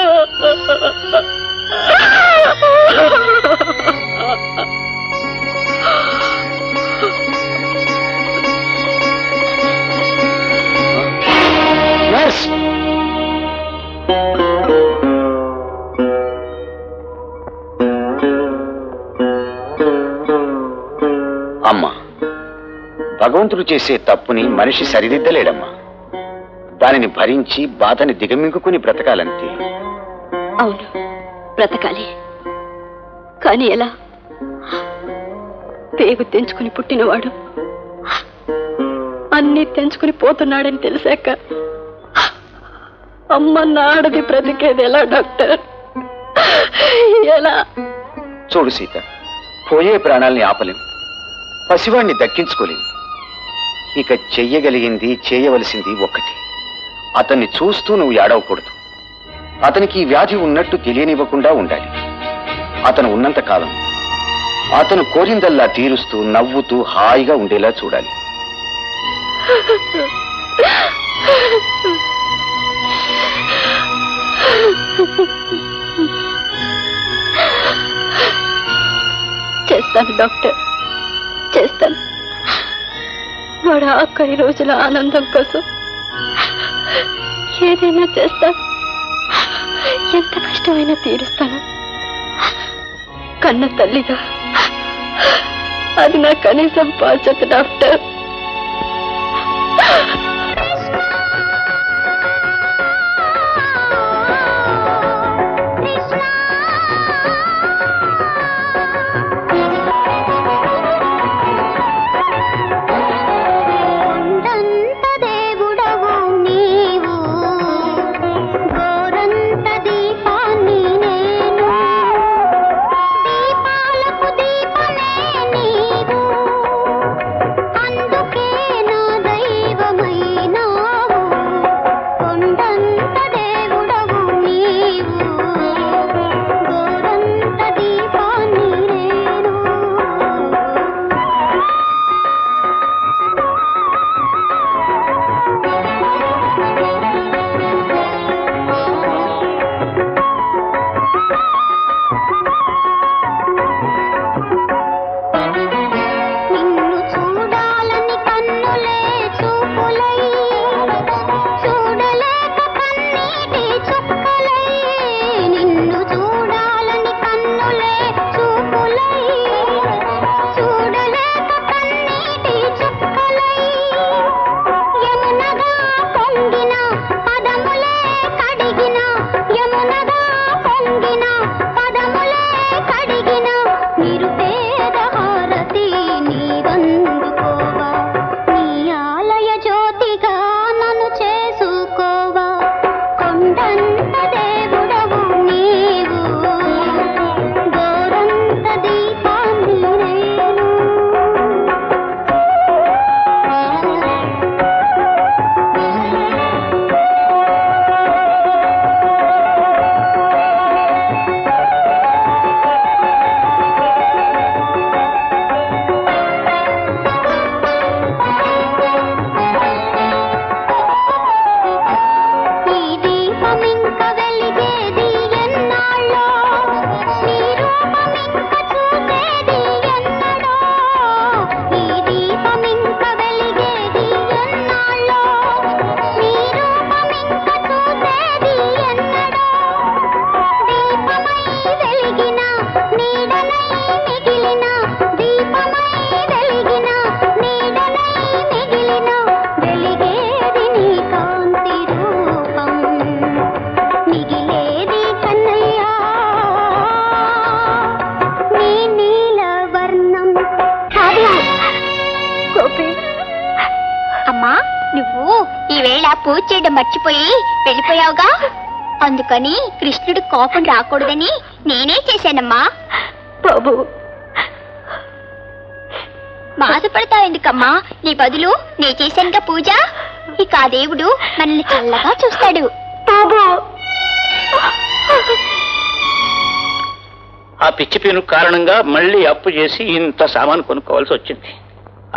అమ్మా, భగవంతుడు చేసే తప్పుని మనిషి సరిదిద్దలేడమ్మా. దానిని భరించి బాధని దిగమింగుకుని బ్రతకాలంతే. అవును, బ్రతకాలి. కానీ ఎలా? పేగు తెంచుకుని పుట్టినవాడు అన్నీ తెంచుకుని పోతున్నాడని తెలిసాక అమ్మన్న ఆడది బ్రతికేది ఎలా డాక్టర్? ఎలా? చూడు సీత, పోయే ప్రాణాల్ని ఆపలేం, పసివాణ్ణి దక్కించుకోలేం. ఇక చెయ్యగలిగింది, చేయవలసింది ఒక్కటి. అతన్ని చూస్తూ నువ్వు ఏడవకూడదు. అతనికి ఈ వ్యాధి ఉన్నట్టు తెలియనివ్వకుండా ఉండాలి. అతను ఉన్నంత కాలం అతను కోరిందల్లా తీరుస్తూ, నవ్వుతూ, హాయిగా ఉండేలా చూడాలి. చేస్తాను డాక్టర్, చేస్తాను. వాడు ఆఖరి రోజుల ఆనందం కోసం ఏదైనా చేస్తాను. ఎంత కష్టమైనా తీరుస్తాను. కన్న తల్లిగా అది నా కనీసం బాధ్యత డాక్టర్. గోపి. అమ్మా, నువ్వు ఈవేళ పూజ చేయడం మర్చిపోయి వెళ్ళిపోయావుగా, అందుకని కృష్ణుడు కోపం రాకూడదని నేనే చేశానమ్మా. బాబు, బాధపడతావు ఎందుకమ్మా? నీ బదులు నే చేశానుగా పూజ. ఇక ఆ దేవుడు మనల్ని చల్లగా చూస్తాడు. బాబు, ఆ పిచ్చి పీను కారణంగా మళ్ళీ అప్పు చేసి ఇంత సామాను కొనుక్కోవాల్సి వచ్చింది.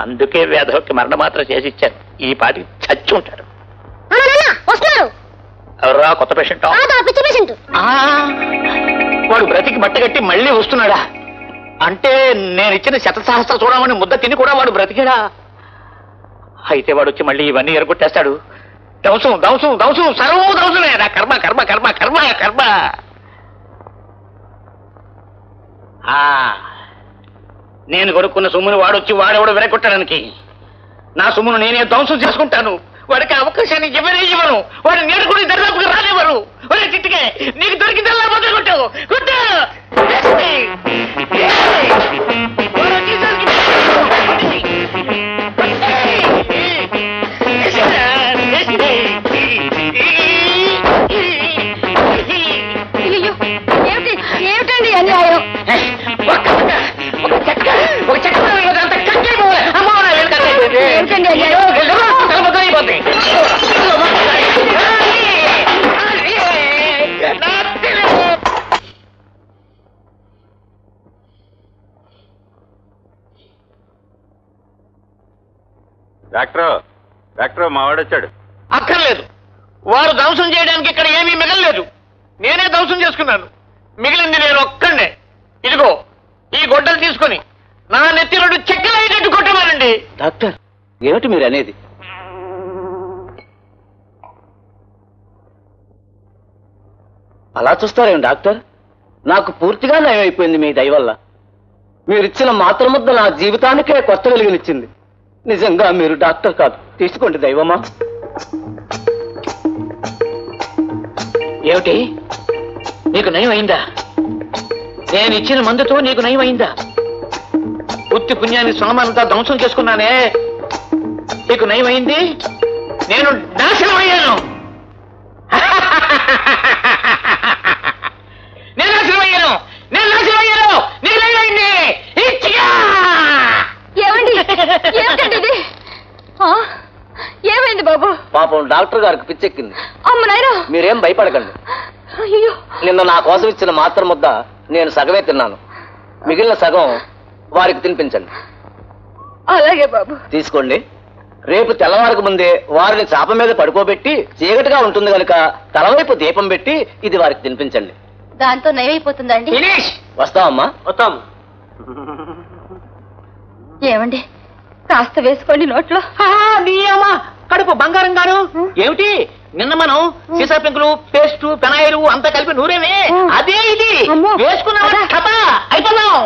అందుకే వేధవకి మరణ మాత్రం చేసి ఇచ్చాను. ఈ పాటికి చచ్చి ఉంటాడు. వస్తున్నారు. ఎవరా కొత్త పేషెంట్? పిచ్చి పేషెంట్. వాడు బ్రతికి బట్టగట్టి మళ్ళీ వస్తున్నాడా? అంటే నేను ఇచ్చిన శతసహస్ర చూడమని ముద్ద తిని కూడా వాడు బ్రతికాడా? అయితే వాడు వచ్చి మళ్ళీ ఇవన్నీ ఎరగొట్టేస్తాడు. దవసం దవసం దవసం సర్వం దవసమే. నా కర్మ కర్మ కర్మ కర్మ కర్మ. నేను కొడుకున్న సొమ్మును వాడొచ్చి వాడెవడు వెరగొట్టడానికి నా సొమ్మును నేనే ధ్వంసం చేసుకుంటాను. వాడికి అవకాశాన్ని ఇవ్వను. వాడు నేడుకుని దర్దాపుకు రానివ్వరు. వాడి చిట్టుకే నీకు దొరికిందల్లా మొదలు కొట్టు కొట్టు. ఏమిటండి అన్యాయం? ఏమిటండి అన్యాయం? డాక్టర్ మావాడొచ్చాడు. అక్కర్లేదు. వారు ధ్వంసం చేయడానికి ఇక్కడ ఏమీ మిగలలేదు. నేనే ధ్వంసం చేసుకున్నాను. మిగిలింది నేను ఒక్కడే. ఇదిగో ఈ గొడ్డలు తీసుకుని నా నెత్తి రెండు చెక్కలు అయ్యేటట్టు కొట్టమానండి. డాక్టర్, ఏమిటి మీరు అనేది? అలా చూస్తారేం డాక్టర్? నాకు పూర్తిగా నయం అయిపోయింది మీ దయ వల్ల. మీరిచ్చిన మాత్ర ముద్ద నా జీవితానికే కొత్త వెలుగునిచ్చింది. నిజంగా మీరు డాక్టర్ కాదు. తీసుకోండి దైవమా. ఏమిటి, నీకు నయం అయిందా? నేను ఇచ్చిన మందుతో నీకు నయం అయిందా? ఉత్తి పుణ్యాన్ని సోమంతా ధ్వంసం చేసుకున్నానే, నీకు నయం అయింది. నేను నాశనం అయ్యాను. నేను నాశనం అయ్యాను. నేను నాశనం అయ్యాను. నీకు నయం అయింది. ఏమిటండి ఇది? ఏమైంది బాబు? పాపం డాక్టర్ గారికి పిచ్చెక్కింది. అమ్మ నాయనా, మీరేం భయపడకండి. అయ్యో, నిన్న నా కోసం ఇచ్చిన మాత్ర ముద్ద నేను సగమే తిన్నాను. మిగిలిన సగం వారికి తినిపించండి. అలాగే బాబు. తీసుకోండి. రేపు తెల్లవారికి ముందే వారిని చాప మీద పడుకోబెట్టి చీకటిగా ఉంటుంది కనుక తలవైపు దీపం పెట్టి ఇది వారికి తినిపించండి. దాంతో నయమైపోతుందండి? వస్తామమ్మా. వస్తాం. ఏమండి, కాస్త వేసుకోండి నోట్లో. నీయమ్మా కడుపు బంగారం గారు. ఏమిటి, నిన్న మనం సీసా పెంకులు, పేస్ట్, పెనాయిలు అంతా కలిపి నూరేమే. అదే ఇది వేసుకున్నావా? అయిపోదాం.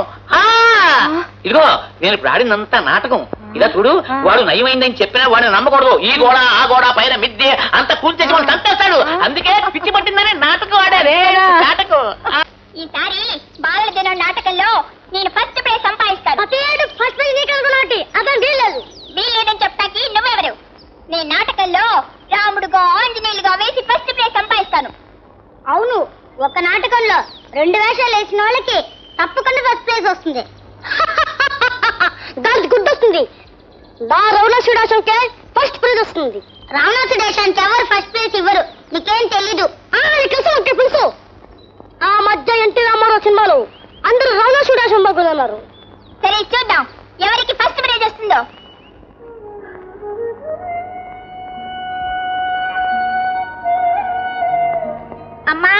ఇదిగో నేను ఇప్పుడు ఆడినంత నాటకం. ఇలా చూడు, వాడు నయమైందని చెప్పినా వాడిని నమ్మకూడదు. ఈ గోడ ఆ గోడ పైన మిద్దె అంత కూల్చేసి వాడు చంపేస్తాడు. అందుకే పిచ్చి పట్టిందని నాటకం ఆడారే. నాటకం. ఈసారి బాలల దినం నాటకంలో నేను ఫస్ట్ ప్రైజ్ సంపాదిస్తాను. ఫస్ట్ ప్రైజ్ నీకు అనుకున్నట్టు అతను వీల్లేదు. వీల్లేదని చెప్తాకి నువ్వెవరు? నేను నాటకంలో రాముడుగా ఆంజనేయులుగా వేసి ఫస్ట్ ప్రైజ్ సంపాదిస్తాను. అవును, ఒక నాటకంలో 2 వేషాలు వేసిన వాళ్ళకి తప్పకుండా ఫస్ట్ ప్రైజ్ వస్తుంది. దానికి గుర్తొస్తుంది. రావణాసుడాశంకే ఫస్ట్ ప్రైజ్ వస్తుంది. రావణాసుడాశానికి ఎవరు ఫస్ట్ ప్రైజ్ ఇవ్వరు. నీకేం తెలీదు. తెలుసు. ఆ మధ్య ఎన్టీ రామారావు సినిమాలో అందరూ రావణాసుడాశం బాగున్నారు. సరే చూద్దాం ఎవరికి ఫస్ట్ ప్రైజ్ వస్తుందో. అమ్మా,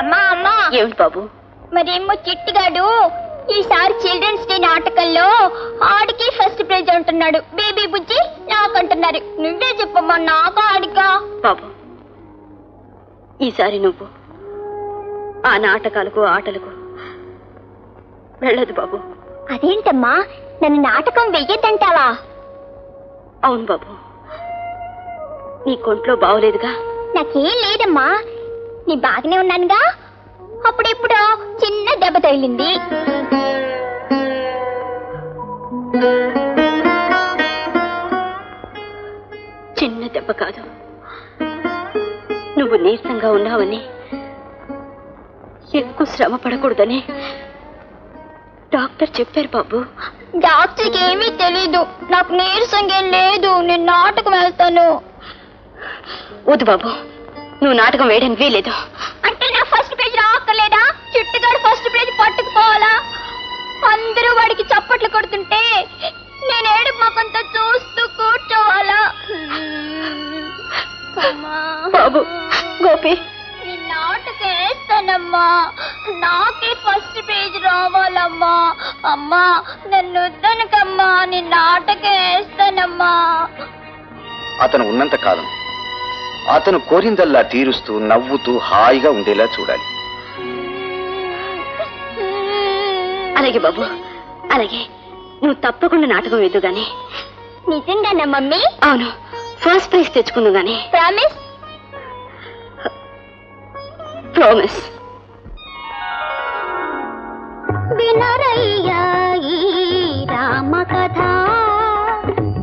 అమ్మా అమ్మా. ఏమిటి బాబు? మరేమో చిట్టిగాడు ఈసారి చిల్డ్రన్స్ డే నాటకంలో ఆడికి ఫస్ట్ ప్రైజ్ అంటున్నాడు. బేబీ బుజ్జి నాకంటున్నారు. నువ్వే చెప్పమ్మా, నాకు ఆడికా? బాబు, ఈసారి నువ్వు ఆ నాటకాలకు ఆటలకు వెళ్ళదు బాబు. అదేంటమ్మా, నన్ను నాటకం వెయ్యొద్దంటావా? అవును బాబు, నీ కొంట్లో బాగోలేదుగా. నాకేం లేదమ్మా, నీ బాగానే ఉన్నానుగా. అప్పుడెప్పుడో చిన్న దెబ్బ తగిలింది. చిన్న దెబ్బ కాదు, నువ్వు నీరసంగా ఉన్నావని, ఎక్కువ శ్రమ పడకూడదని డాక్టర్ చెప్పారు బాబు. డాక్టర్కి ఏమీ తెలీదు. నాకు నీరసంగా లేదు. నేను నాటకం వెళ్తాను. వద్దు బాబు, నువ్వు నాటకం వేయడానికి వీలేదు. అంటే నా ఫస్ట్ పేజ్ రాక్కర్లేదా? చిట్టుగాడు ఫస్ట్ పేజ్ పట్టుకుపోవాలా? అందరూ వాడికి చప్పట్లు కొడుతుంటే నేను ఏడుపు ముఖంతో చూస్తూ కూర్చోవాలా? బాబు, గోపి నేను నాటకం వేస్తానమ్మా. నాకే ఫస్ట్ పేజ్ రావాలమ్మా. అమ్మా నన్ను వద్దనకమ్మా. నేను నాటకం వేస్తానమ్మా. అతను ఉన్నంత కాలం అతను కోరిందల్లా తీరుస్తూ నవ్వుతూ హాయిగా ఉండేలా చూడాలి. అలాగే బాబు, అలాగే. నువ్వు తప్పకుండా నాటకం వేద్దు గాని. నిజంగానా మమ్మీ? అవును, ఫస్ట్ ప్రైజ్ తెచ్చుకుందు గాని. ప్రామిస్? ప్రామిస్. వినరయ్యా ఈ రామ కథ,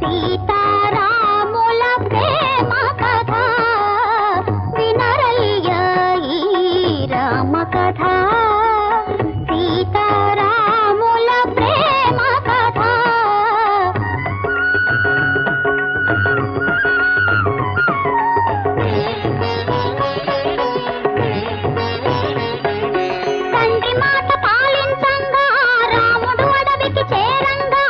సీతారాముల ప్రేమ కథ. వినరయ్యా ఈ రామ కథ, సీతారాముల ప్రేమ కథ. తండ్రి మాట పాలించంగా రాముడు అడవికి చేరంగా,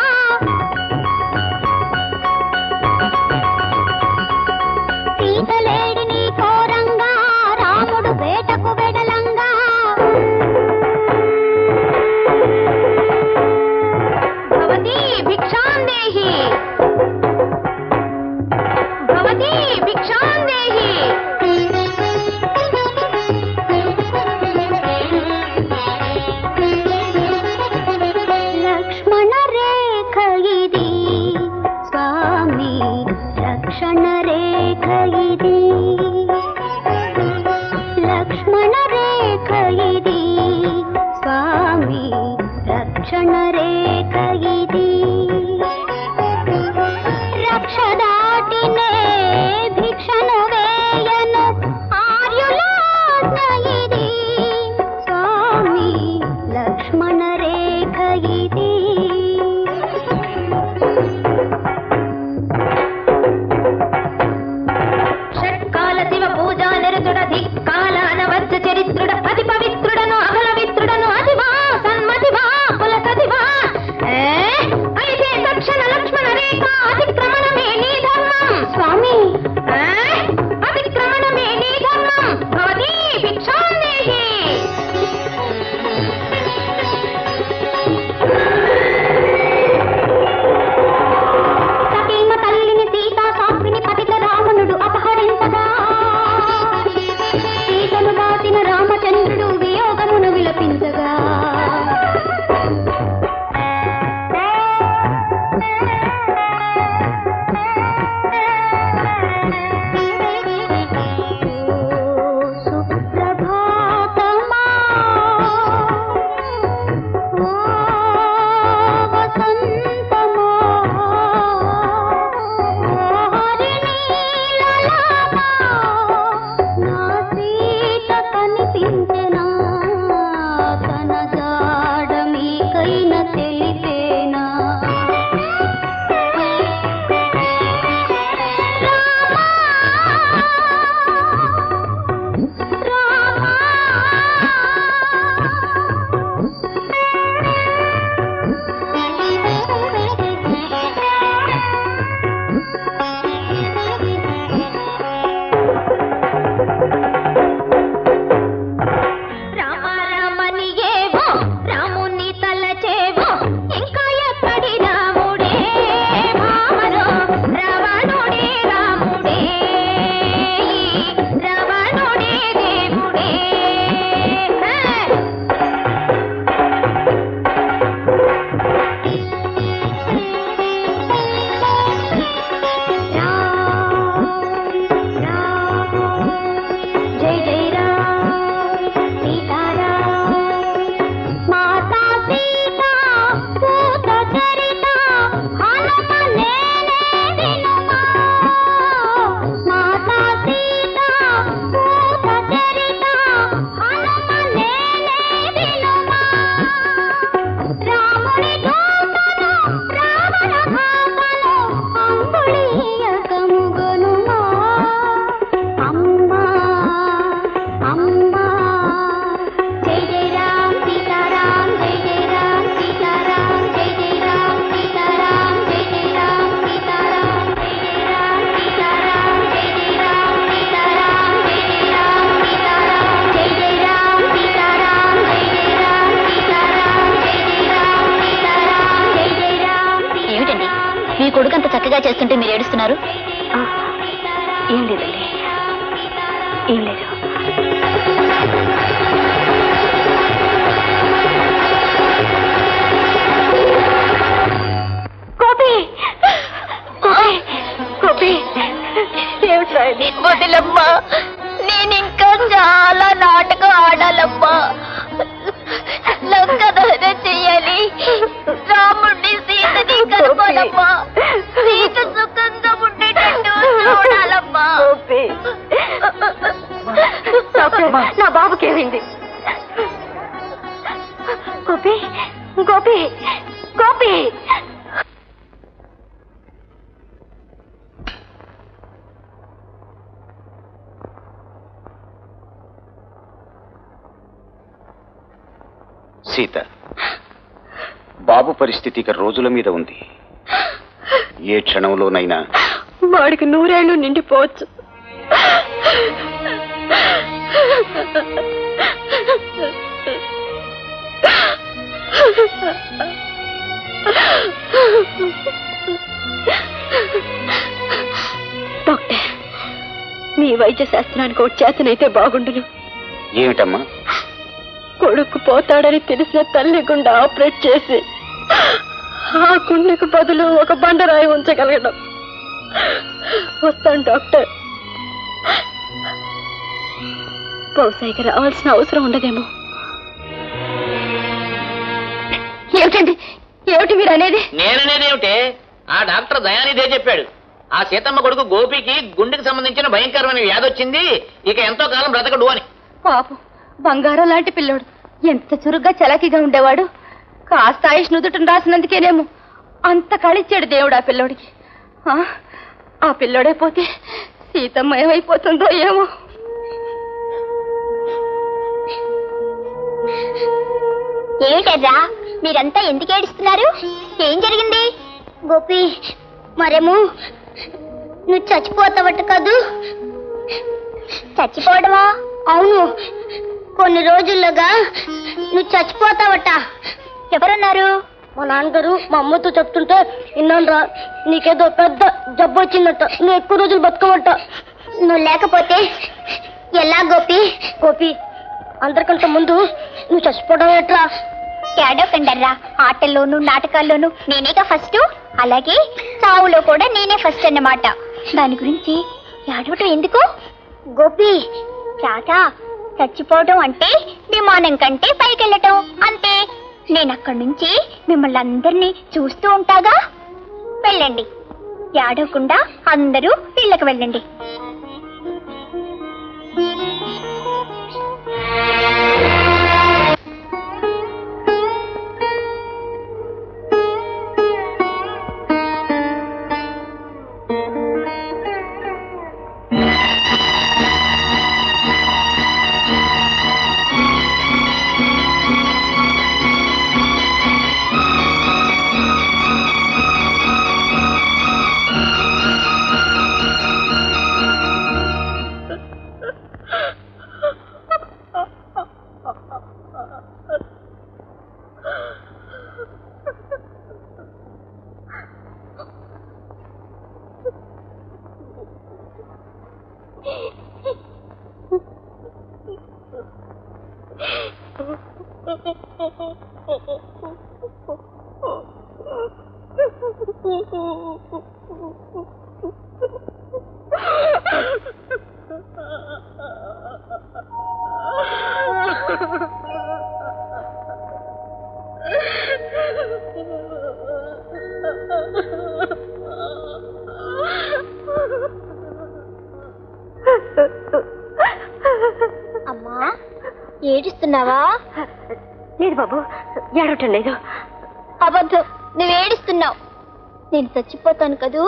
సీతలేడిని కోరంగా రాముడు వేటకు వెడలంగా. భవతి భిక్షాందేహి, భవతి భిక్షాందేహి. లక్ష్మణ రేఖ ఇది స్వామి, రక్షణ రేఖ ఇది. లక్ష్మణ రేఖ ఇది స్వామి, రక్షణ రేఖ ఇది. రక్ష దాటినే భిక్షను వేయను ఆర్యులాజ్ఞ ఇది. స్వామి లక్ష్మణ రేఖ ఇది. షట్కాల శివ పూజా నిరతుడ ధిక్కాల అనవచ్చ చరిత్రుడ అతి పవిత్రుడను అమల విత్రుడను అతివా సన్మతివా పులకతివా. అయితే తక్షణ లక్ష్మణ రేఖ అతిక్రమణమే నీ ధర్మం. స్వామి అతిక్రమణమే నీ ధర్మం. భవతి భిక్షాందేహి. సతీమ తల్లిని సీతా సాక్షిని పతిత రావణుడు అపహరించగా, సీతను దాచిన రామచంద్రుడు వియోగమును విలపించగా. సుప్రభాతమా ఓ వసంతమా, ఓ హరినీలలామా, నా సీత కనిపించెనా, తన జాడ మీకైనా తెలిపేనా. రామ రామని ఏవో రాముని తలచేవో, చక్కగా చేస్తుంటే మీరు ఏడుస్తున్నారు? ఏం లేదండి, ఏం లేదు. గోపి, గోపి, గోపి, ఏమిట్రా ఇది? వదిలమ్మా, నేను ఇంకా చాలా నాటకం ఆడాలమ్మా. లంక దహనం చెయ్యాలి, రాముడిని సీతని కలపాలమ్మా, సీత సుఖంగా ఉండేటట్టు చూడాలమ్మా. నా బాబుకి ఏమైంది? గోపి, గోపి, గోపి. సీత, బాబు పరిస్థితి ఇక రోజుల మీద ఉంది. ఏ క్షణంలోనైనా వాడికి 100 ఏళ్ళు నిండిపోవచ్చు. డాక్టర్, మీ వైద్య శాస్త్రానికి ఒక చేతనైతే బాగుండును. ఏమిటమ్మా? కొడుకు పోతాడని తెలిసిన తల్లి గుండె ఆపరేట్ చేసి ఆ గుండెకు బదులు ఒక బండరాయి ఉంచగలగడం. వస్తాను డాక్టర్. బహుశా రావాల్సిన అవసరం ఉండదేమో. ఏమిటండి, ఏమిటి మీరు అనేది? నేననేది ఏమిటే? ఆ డాక్టర్ దయానిదే చెప్పాడు. ఆ సీతమ్మ కొడుకు గోపికి గుండెకి సంబంధించిన భయంకరమైన వ్యాధి వచ్చింది, ఇక ఎంతో కాలం బ్రతకడు అని. పాపం, బంగారం లాంటి పిల్లోడు, ఎంత చురుగ్గా చలాకీగా ఉండేవాడు. కాస్త ఆయుష్ నుదుటను రాసినందుకేనేమో అంత కళిచ్చాడు దేవుడు ఆ పిల్లోడికి. ఆ పిల్లోడే పోతే సీతమ్మ ఏమైపోతుందో ఏమో. ఏమిటర్రా, మీరంతా ఎందుకు ఏడుస్తున్నారు? ఏం జరిగింది? గోపి, మరేమో నువ్వు చచ్చిపోతావట కదూ? చచ్చిపోవడమా? అవును, కొన్ని రోజుల్లోగా నువ్వు చచ్చిపోతావట. ఎవరన్నారు? మా నాన్నగారు మా అమ్మతో చెప్తుంటే విన్నానురా. నీకేదో పెద్ద జబ్బు వచ్చిందట, నువ్వు ఎక్కువ రోజులు బతకవట. నువ్వు లేకపోతే ఎలా గోపి? గోపి, అందరికంటే ముందు నువ్వు చచ్చిపోవడం ఎట్లా? ఏడోకండర్రా, ఆటల్లోనూ నాటకాల్లోనూ నేనేగా ఫస్ట్, అలాగే చావులో కూడా నేనే ఫస్ట్ అన్నమాట. దాని గురించి ఏడవటం ఎందుకు? గోపి, చాచా, చచ్చిపోవడం అంటే విమానం కంటే పైకెళ్ళటం అంతే. నేను అక్కడి నుంచి మిమ్మల్ని అందరినీ చూస్తూ ఉంటాగా. వెళ్ళండి, ఏడవకుండా అందరూ ఇళ్ళకి వెళ్ళండి. అమ్మా, ఏడుస్తున్నావా? లేదు బాబు, ఏడవటం లేదు. అబద్ధం, నువ్వు ఏడుస్తున్నావు. నేను చచ్చిపోతాను కదూ?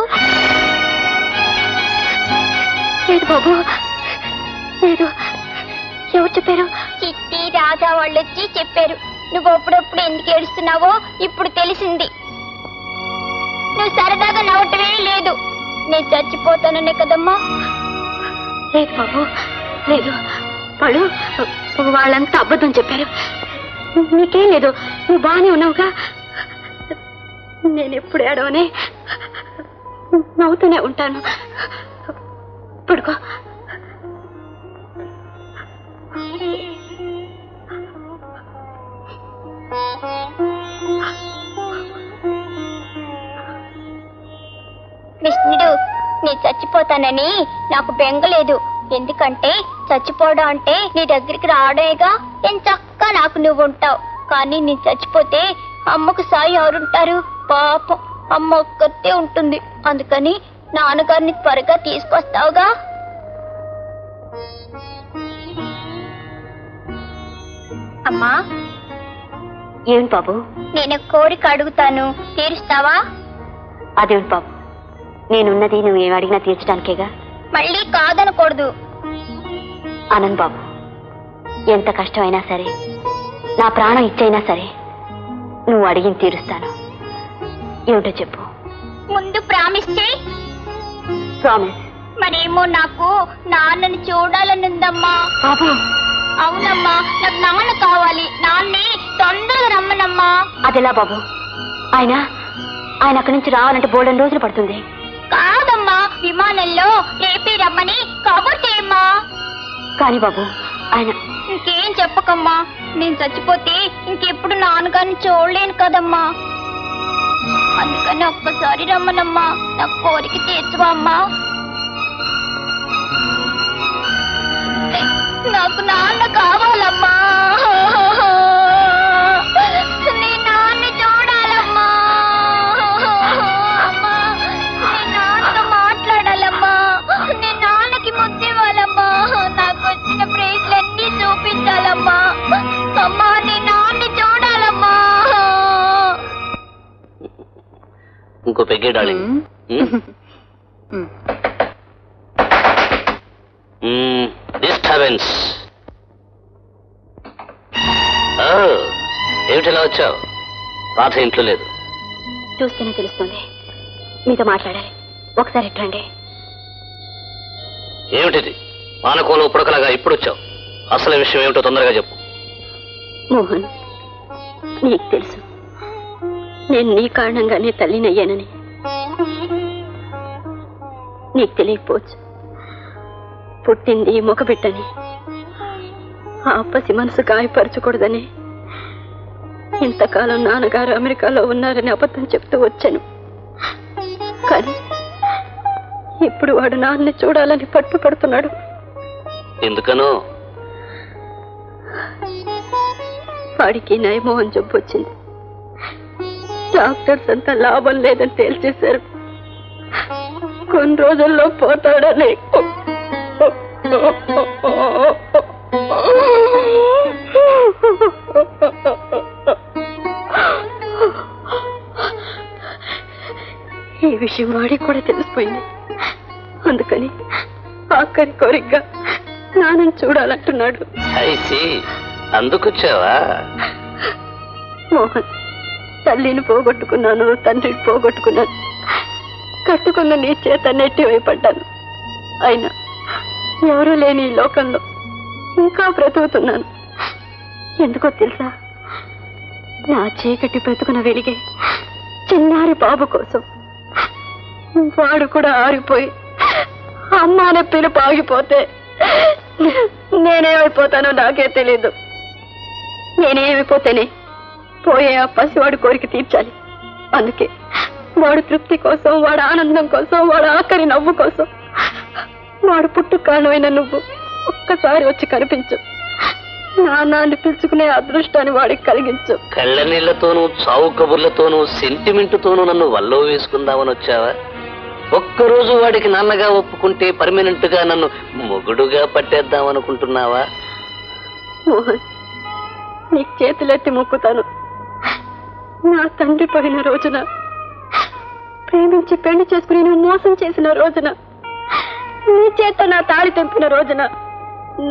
లేదు బాబు, లేదు. ఎవరు చెప్పారు? చిట్టి, రాజా వాళ్ళు వచ్చి చెప్పారు. నువ్వు అప్పుడప్పుడు ఎందుకు ఏడుస్తున్నావో ఇప్పుడు తెలిసింది. నువ్వు సరదాగా నవ్వటమే లేదు. నేను చచ్చిపోతాననే కదమ్మా. లేదు బాబు, లేదు. వాళ్ళంతా అబద్ధం చెప్పారు. నీకేం లేదు, నువ్వు బాగానే ఉన్నావుగా. నేను ఎప్పుడు ఏడవనే. నవ్వుతూనే ఉంటాను. పడుకో. కృష్ణుడు, నీ చచ్చిపోతానని నాకు బెంగలేదు. ఎందుకంటే చచ్చిపోవడం అంటే నీ దగ్గరికి రావడేగా. ఎంచక్కా నాకు నువ్వు ఉంటావు. కానీ నీ చచ్చిపోతే అమ్మకు సాయి ఎవరుంటారు? పాపం అమ్మ ఒక్కతే ఉంటుంది. అందుకని నాన్నగారిని త్వరగా తీసుకొస్తావుగా. అమ్మా. ఏమిటి బాబు? నేను కోరిక అడుగుతాను, తీరుస్తావా? అదేమిటి బాబు, నేనున్నది నువ్వు ఏమి అడిగినా తీర్చడానికేగా. మళ్ళీ కాదనకూడదు. ఆనంద్ బాబు, ఎంత కష్టమైనా సరే, నా ప్రాణం ఇచ్చైనా సరే నువ్వు అడిగిన తీరుస్తాను. ఏమిటో చెప్పు. ముందు ప్రామిస్ చేయి. ప్రామిస్. మరేమో నాకు నాన్నని చూడాలనుందమ్మా. బాబు. అవునమ్మా, నాకు నాన్న కావాలి. నాన్నే తొందరగా రమ్మనమ్మా. అదెలా బాబు? ఆయన అక్కడి నుంచి రావాలంటే బోల్డెన్ రోజులు పడుతుంది. కాదమ్మా, విమానంలో రేపే రమ్మని కబుర్ చేయమ్మా. కానీ బాబు, ఆయన ఇంకేం చెప్పకమ్మా. నేను చచ్చిపోతే ఇంకెప్పుడు నాన్నగారిని చూడలేను కదమ్మా. అందుకని ఒక్కసారి రమ్మనమ్మా. నా కోరిక తీర్చవా అమ్మా. నాకు నాన్న కావాలమ్మా. నీ నాన్న చూడాలమ్మా. అమ్మా, నీ నాన్నతో మాట్లాడాలమ్మా. నీ నాన్నకి ముద్దివ్వాలమ్మా. నాకు వచ్చిన ప్రేజ్లన్నీ చూపించాలమ్మా. అమ్మా, నీ నాన్న చూడాలమ్మా. ఇంకో పెగ్గే డార్లింగ్. డిస్టర్బెన్స్. ఏమిటిలా వచ్చావు? పాత ఇంట్లో లేదు. చూస్తేనే తెలుస్తుంది. మీతో మాట్లాడాలి. ఒకసారి ఎట్లండి. ఏమిటిది? పానకోలో పుడకలాగా ఇప్పుడు వచ్చావు. అసలు విషయం ఏమిటో తొందరగా చెప్పు. మోహన్, నీకు తెలుసు నేను నీ కారణంగానే తల్లినయ్యానని. నీకు తెలియకపోవచ్చు. పుట్టింది మొగబిడ్డని, ఆ పసి మనసు గాయపరచకూడదని ఇంతకాలం నాన్నగారు అమెరికాలో ఉన్నారని అబద్ధం చెప్తూ వచ్చాను. కానీ ఇప్పుడు వాడు నాన్నని చూడాలని పట్టుపడుతున్నాడు. ఎందుకనో? వాడికి నయమోహన్ జబ్బు వచ్చింది. డాక్టర్స్ అంతా లాభం లేదని తేల్చేశారు. కొన్ని రోజుల్లో పోతాడని. ఈ విషయం వాడికి కూడా తెలిసిపోయింది. అందుకని ఆఖరి కోరికగా నాన్నని చూడాలంటున్నాడు. అందుకొచ్చావా? మోహన్, తల్లిని పోగొట్టుకున్నాను, తండ్రిని పోగొట్టుకున్నాను. కట్టుకున్న నీ చేత నెట్టి వైపడ్డాను. అయినా ఎవరూ లేని ఈ లోకంలో ఇంకా బ్రతుకుతున్నాను. ఎందుకో తెలుసా? నా చీకటి బ్రతుకున వెలిగే చిన్నారి బాబు కోసం. వాడు కూడా ఆరిపోయి అమ్మ అనే పిలుపు ఆగిపోతే నేనేమైపోతానో నాకే తెలీదు. నేనేమైపోతేనే పోయే ఆ పసివాడు కోరిక తీర్చాలి. అందుకే వాడు తృప్తి కోసం, వాడు ఆనందం కోసం, వాడు ఆఖరి నవ్వు కోసం, వాడు పుట్టు కారణమైన నువ్వు ఒక్కసారి వచ్చి కనిపించు. నాన్నని పిలుచుకునే అదృష్టాన్ని వాడికి కలిగించు. కళ్ళ నీళ్లతోనూ, చావు కబుర్లతోనూ, సెంటిమెంట్తోనూ నన్ను వల్లో వేసుకుందామని వచ్చావా? ఒక్కరోజు వాడికి నాన్నగా ఒప్పుకుంటే పర్మనెంట్ గా నన్ను మొగుడుగా పట్టేద్దామనుకుంటున్నావా? మోహన్, నీకు చేతులెత్తి మొక్కుతాను. నా తండ్రి పోయిన రోజున, ప్రేమించి పెళ్లి చేసుకుని నువ్వు మోసం చేసిన రోజున, నీ చేత నా తాళి తెంపిన రోజున,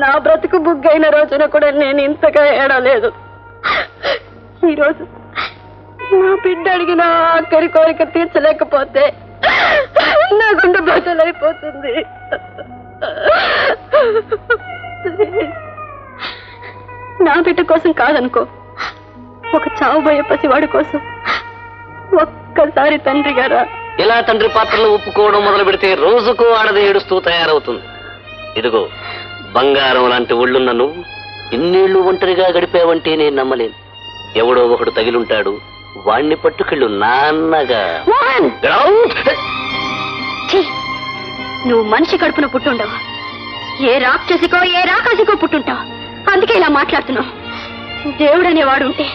నా బ్రతుకు బుగ్గైన రోజున కూడా నేను ఇంతగా ఏడలేదు. ఈరోజు నా బిడ్డ అడిగిన ఆఖరి కోరిక తీర్చలేకపోతే నా గుండె బద్దలైపోతుంది. నా బిడ్డ కోసం కాదనుకో, ఒక చావుబోయే పసివాడి కోసం ఒక్కసారి తండ్రి గారా ఇలా తండ్రి పాత్రలు ఒప్పుకోవడం మొదలు పెడితే రోజుకు ఆడది ఏడుస్తూ తయారవుతుంది. ఇదిగో బంగారం లాంటి ఒళ్ళున్న నువ్వు ఇన్నేళ్లు ఒంటరిగా గడిపావంటే నేను నమ్మలేను. ఎవడో ఒకడు తగిలుంటాడు, వాణ్ణి పట్టుకెళ్ళు నాన్నగా. నువ్వు మనిషి కడుపున పుట్టుండవు, ఏ రాక్షసికో ఏ రాకాసికో పుట్టుంటావు. అందుకే ఇలా మాట్లాడుతున్నావు. దేవుడనేవాడు ఉంటే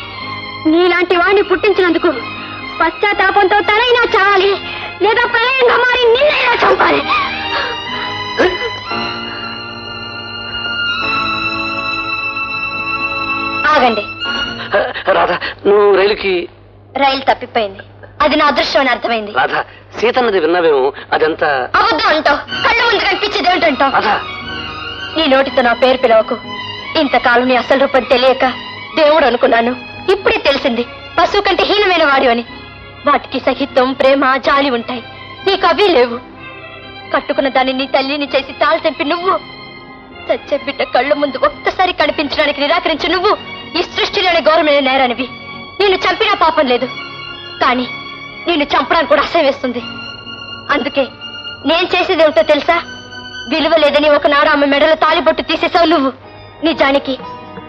నీలాంటి వాడిని పుట్టించినందుకు పశ్చాత్తాపంతో తనైనా చావాలి, లేదా ప్రళయంగా మారి నిన్నైనా చంపాలి. ఆగండి. రాధా, నువ్వు రైలు తప్పిపోయింది. అది నా అదృష్టం అని అర్థమైంది. రాధా, సీతన్నది విన్నావేమో, అదంతా అబద్ధం అంటావు. కళ్ళ ముందు కనిపించేది ఏమిటంటావు? రాధా, నీ నోటితో నా పేరు పిలవకు. ఇంతకాలం నీ అసలు రూపం తెలియక దేవుడు అనుకున్నాను. ఇప్పుడే తెలిసింది పశువు కంటే హీనమైన వాడు అని. వాటికి సహితం, ప్రేమ, జాలి ఉంటాయి. నీకు అవి లేవు. కట్టుకున్న దాన్ని నీ తల్లిని చేసి తాళి తెంపి నువ్వు, చచ్చే బిడ్డ కళ్ళ ముందు ఒక్కసారి కనిపించడానికి నిరాకరించి నువ్వు ఈ సృష్టిలోనే గౌరవమైన నేరానివి. నిన్ను చంపినా పాపం లేదు, కానీ నిన్ను చంపడానికి కూడా అసహ్యం వేస్తుంది. అందుకే నేను చేసేది ఏమిటో తెలుసా? విలువ లేదని ఒకనాడు ఆమె మెడలో తాలిబొట్టు తీసేసావు నువ్వు. నిజానికి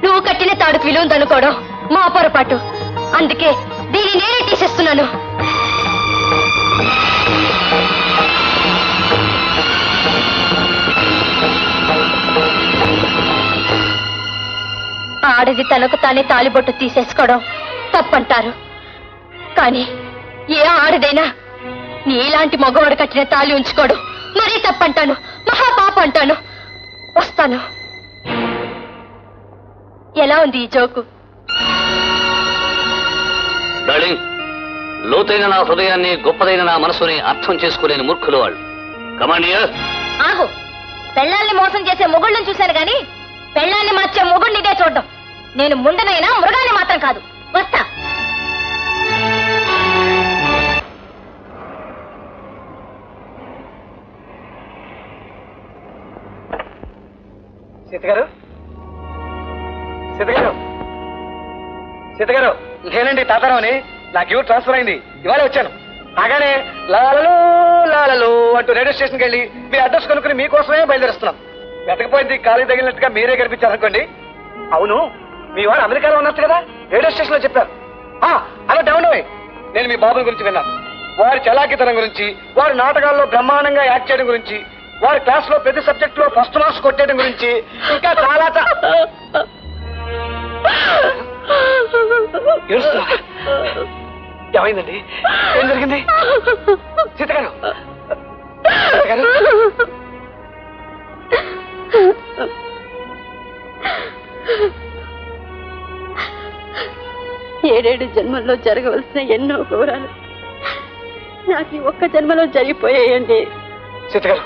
నువ్వు కట్టిన తాడుకు విలువ ఉందనుకోవడం మా పొరపాటు. అందుకే దీన్ని నేనే తీసేస్తున్నాను. ఆడది తనకు తానే తాలిబొట్టు తీసేసుకోవడం తప్పంటారు, కానీ ఏ ఆడదైనా నీలాంటి మగవాడు కట్టిన తాళి ఉంచుకోవడం మరీ తప్పంటాను, మహాపాప అంటాను. వస్తాను. ఎలా ఉంది ఈ జోకు? డార్లింగ్, లోతైన నా హృదయాన్ని, గొప్పదైన నా మనసుని అర్థం చేసుకోలేని మూర్ఖులు వాళ్ళు. కమాండియర్, ఆహో, పెళ్ళాన్ని మోసం చేసే మొగుళ్ళని చూశాను గాని పెళ్ళాన్ని మార్చే మొగుడిని ఇదే చూడడం. నేను ముండనైనా మృగాన్ని మాత్రం కాదు. వస్తా. సీతగారు, సీతగారు, సీతగారు, నేనండి తాతారావుని. నాకు డ్యూటీ ట్రాన్స్ఫర్ అయింది, ఇవాళ వచ్చాను. రాగానే లాలలు లాలలు అంటూ రేడియో స్టేషన్కి వెళ్ళి మీ అడ్రస్ కొనుక్కుని మీకోసమే బయలుదేరుస్తున్నాం. వెతకపోయింది కాలు తగిలినట్టుగా మీరే కనిపించారనుకోండి. అవును, మీ వాడు అమెరికాలో ఉన్నట్టు కదా రేడియో స్టేషన్ లో చెప్పారు. అలా డౌన్ అయ్యి నేను మీ బాబుని గురించి విన్నాను. వారి చలాకితనం గురించి, వారి నాటకాల్లో బ్రహ్మాండంగా యాక్ట్ చేయడం గురించి, వారి క్లాస్ లో ప్రతి సబ్జెక్ట్ లో ఫస్ట్ మార్క్స్ కొట్టేయడం గురించి, ఇంకా చాలా ఏమైందండి? ఏం జరిగింది? సీతగారు, సీతగారు, 7 జన్మల్లో జరగవలసిన ఎన్నో ఘోరాలు నాకు ఈ ఒక్క జన్మలో జరిగిపోయాయండి. సీతగారు,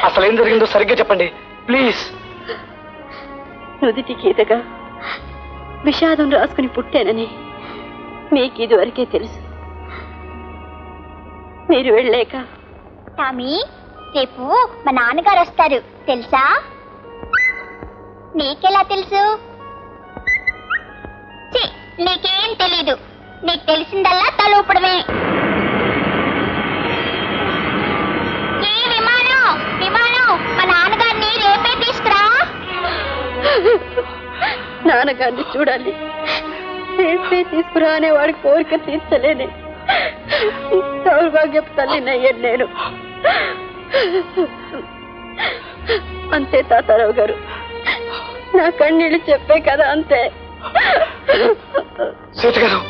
అసలు ఏం జరిగిందో సరిగ్గా చెప్పండి ప్లీజ్. నుదిటి గీతగా విషాదం రాసుకుని పుట్టానని మీకు ఇదివరకే తెలుసు. మీరు వెళ్ళాక టామీ, రేపు మా నాన్నగారు వస్తారు తెలుసా? నీకెలా తెలుసు? నీకేం తెలీదు. నీకు తెలిసిందల్లా తలూపడమే. విమానం మా నాన్నగారిని రేపే తీసుకురా. నాన్నగారిని చూడాలి, రేపే తీసుకురా అనే వాడి కోరిక తీర్చలేని దౌర్భాగ్యపు తల్లినయ్యాను నేను. అంతే తాతారావు గారు, నా కన్నీళ్ళు చెప్పే కదా అంతే. సీతగారు,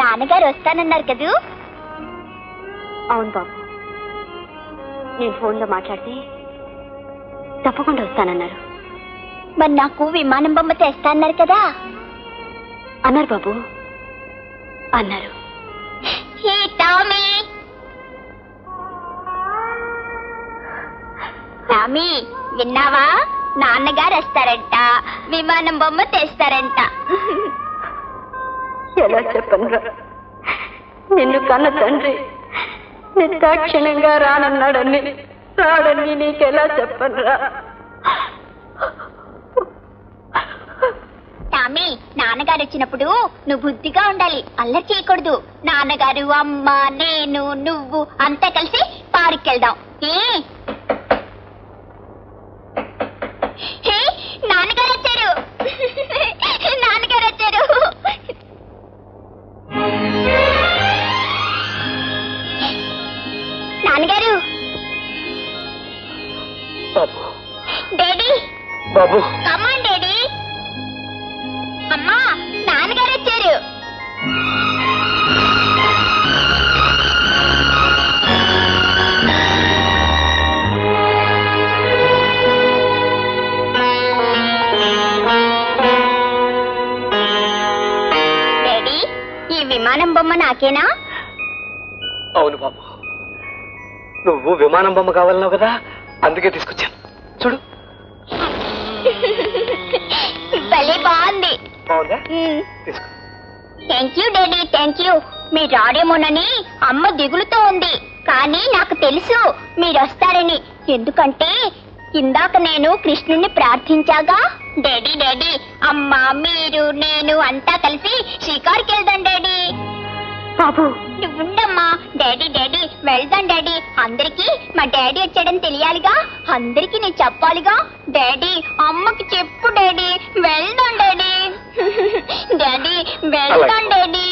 నాన్నగారు వస్తానన్నారు కదూ? అవును బాబు, నేను ఫోన్లో మాట్లాడితే తప్పకుండా వస్తానన్నారు. మరి నాకు విమానం బొమ్మ తెస్తా అన్నారు కదా? అన్నారు బాబు, అన్నారు. హే టామీ, టామీ విన్నావా? నాన్నగారు వస్తారంట, విమానం బొమ్మ తెస్తారంట. ఎలా చెప్పనురా? నిన్ను కన్న తండ్రి నిర్దాక్షిణ్యంగా రానన్నాడని రాడని నీకెలా చెప్పనురా? టామీ, నాన్నగారు వచ్చినప్పుడు నువ్వు బుద్ధిగా ఉండాలి, అల్లరి చేయకూడదు. నాన్నగారు, అమ్మ, నేను, నువ్వు అంతా కలిసి పార్కెళ్దాం. నాన్నగారు వచ్చారు, నాన్నగారు వచ్చారు. నాన్నగారు. బాబు, డాడీ, బాబు, కమాన్ డాడీ. అమ్మా, నాన్నగారు వచ్చారు. డాడీ, ఈ విమానం బొమ్మ నాకేనా? అవును బాబు, నువ్వు విమానం బొమ్మ కావాలన్నావు కదా, అందుకే తీసుకొచ్చాను. చూడు. భలే బాగుంది. బాగుందా? తీసుకో. Thank you daddy, thank you. మీరు రాడేమోనని అమ్మ దిగులుతో ఉంది, కానీ నాకు తెలుసు మీరు వస్తారని. ఎందుకంటే ఇందాక నేను కృష్ణుణ్ణి ప్రార్థించాగా. డాడీ డాడీ, అమ్మ, మీరు, నేను అంతా కలిసి షికారుకి వెళ్దాం డాడీ. బాబు, నువ్వుండమ్మా. డాడీ డాడీ, వెళ్దాం డాడీ. అందరికి మా డాడీ వచ్చాడని తెలియాలిగా, అందరికి నేను చెప్పాలిగా. డాడీ, అమ్మకి చెప్పు డాడీ. వెళ్దాం డాడీ. డాడీ, వెళ్దాం డాడీ.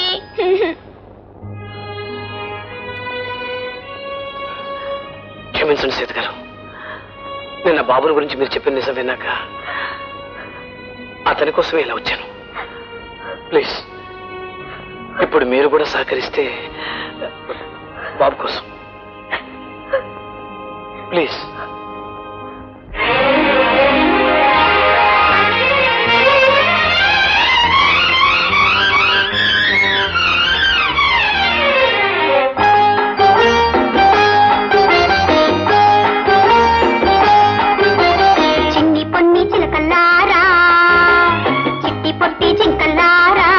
క్షమించండి సీత గారు, నిన్న బాబుని గురించి మీరు చెప్పిన నిజం విన్నాక అతని కోసమే ఇలా వచ్చాను. ప్లీజ్, ఇప్పుడు మీరు కూడా సహకరిస్తే బాబు కోసం ప్లీజ్. చిన్ని పొన్ని చిలకల్లారా, చిట్టి పొట్టి జింకల్లారా,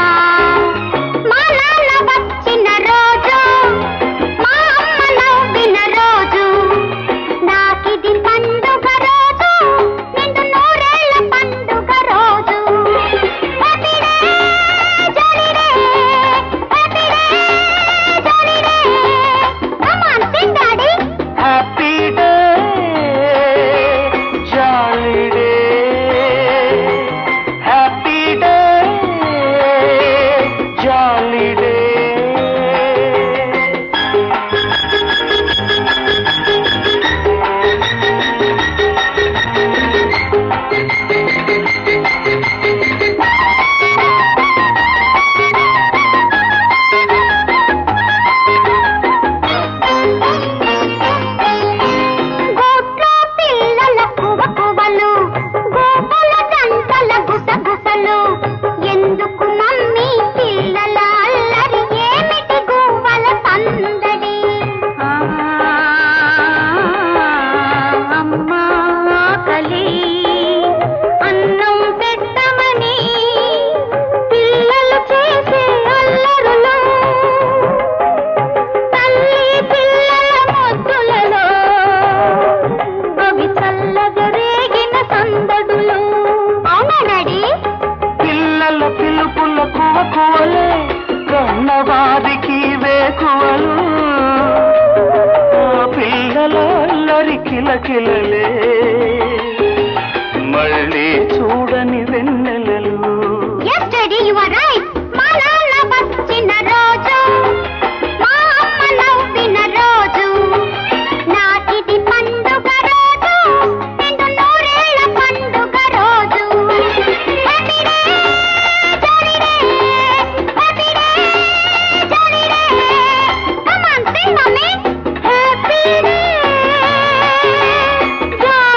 మా నాన్న వచ్చిన రోజు, మా అమ్మ నవ్విన రోజు, నాకిది పండుగ రోజు, నిండు నూరేళ్ల పండుగ రోజు. Happy day jolly day, happy day jolly day. Come on sing daddy. Happy day jolly day, happy day jolly day. గోట్లో పిల్లల కువకువలు, గోపల జంటల గుసగుసలు, ఎందుకు మమ్మీ పిల్లల అల్లరి, ఏమిటి గువ్వల సందడి? అమ్మా ఆకలి, అన్నం పెట్టమని పిల్లలు చేసే అల్లరులు, తల్లి పిల్లల ముద్దులలో అవి చల్లగా రేగిన సందడులు. అవునా డాడీ? పిల్లల పిలుపుల కువకువలే కన్నవారికి వేకువలు, ఆ పిల్లల అల్లరి కిలకిలలే మళ్ళీ చూడని వెన్నెలలు. Yes, Daddy, you are right. మా నాన్న వచ్చిన రోజు, మా అమ్మ నవ్విన రోజు, నాకిది పండుగ రోజు, నిండు నూరేళ్ల పండుగ రోజు. Happy day jolly day, happy day jolly day. Come on sing mummy. Happy day jolly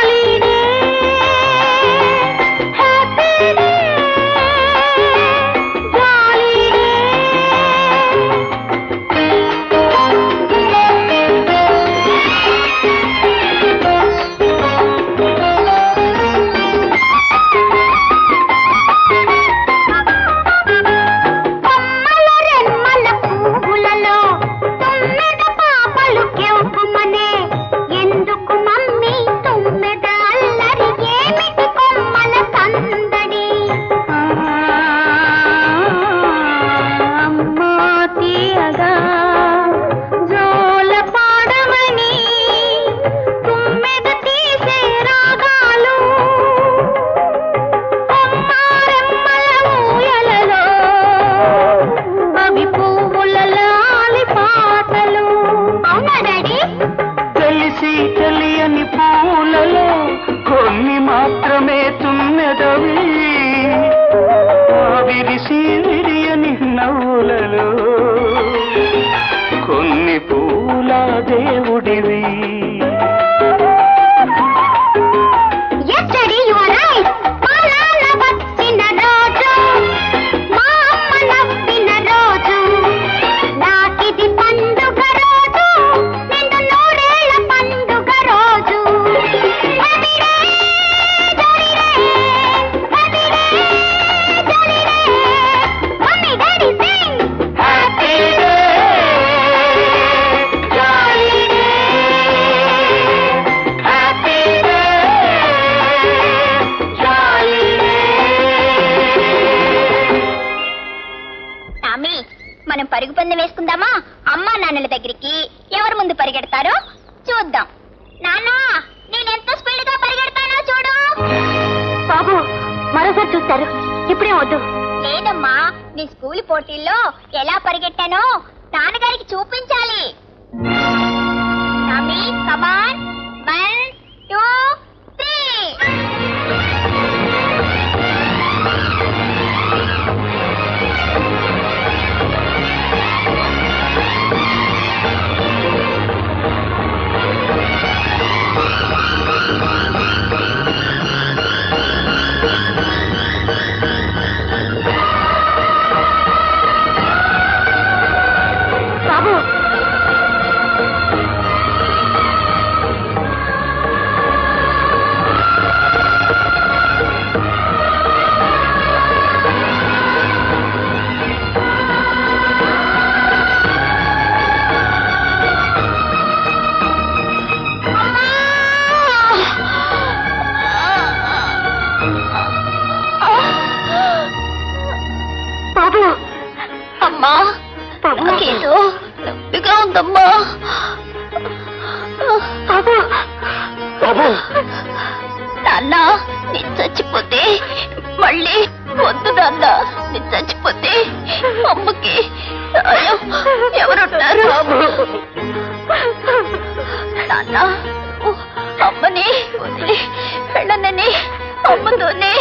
మనం పరుగు పందెం వేసుకుందామా? అమ్మా నాన్నల దగ్గరికి ఎవరు ముందు పరిగెడతారో చూద్దాం. నాన్నా, నేనెంత స్పీడ్ గా పరిగెడతానో చూడు. బాబు మరోసారి చూస్తారు, ఇప్పుడే వద్దు. లేదమ్మా, నీ స్కూల్ పోటీల్లో ఎలా పరిగెట్టానో నాన్నగారికి చూపించాలి. Tommy, come on. 1, 2, 3. బాబు బాబు అమ్మా, నాకేదో నొప్పిగా ఉందమ్మా. బాబు బాబు నాన్న, నేను చచ్చిపోతే మళ్ళీ వద్దు నాన్న. నేను చచ్చిపోతే అమ్మకి సాయం ఎవరుంటారు? నాన్న, అమ్మని వదిలి వెళ్ళనని, అమ్మతోనే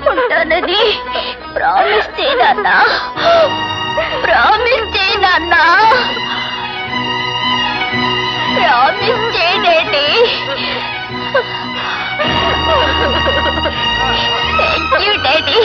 ఉంటానని ప్రామిస్ చేయి నాన్న. ప్రామిస్ చేయి నాన్న. ప్రామిస్ చేయి డాడీ. Thank you daddy.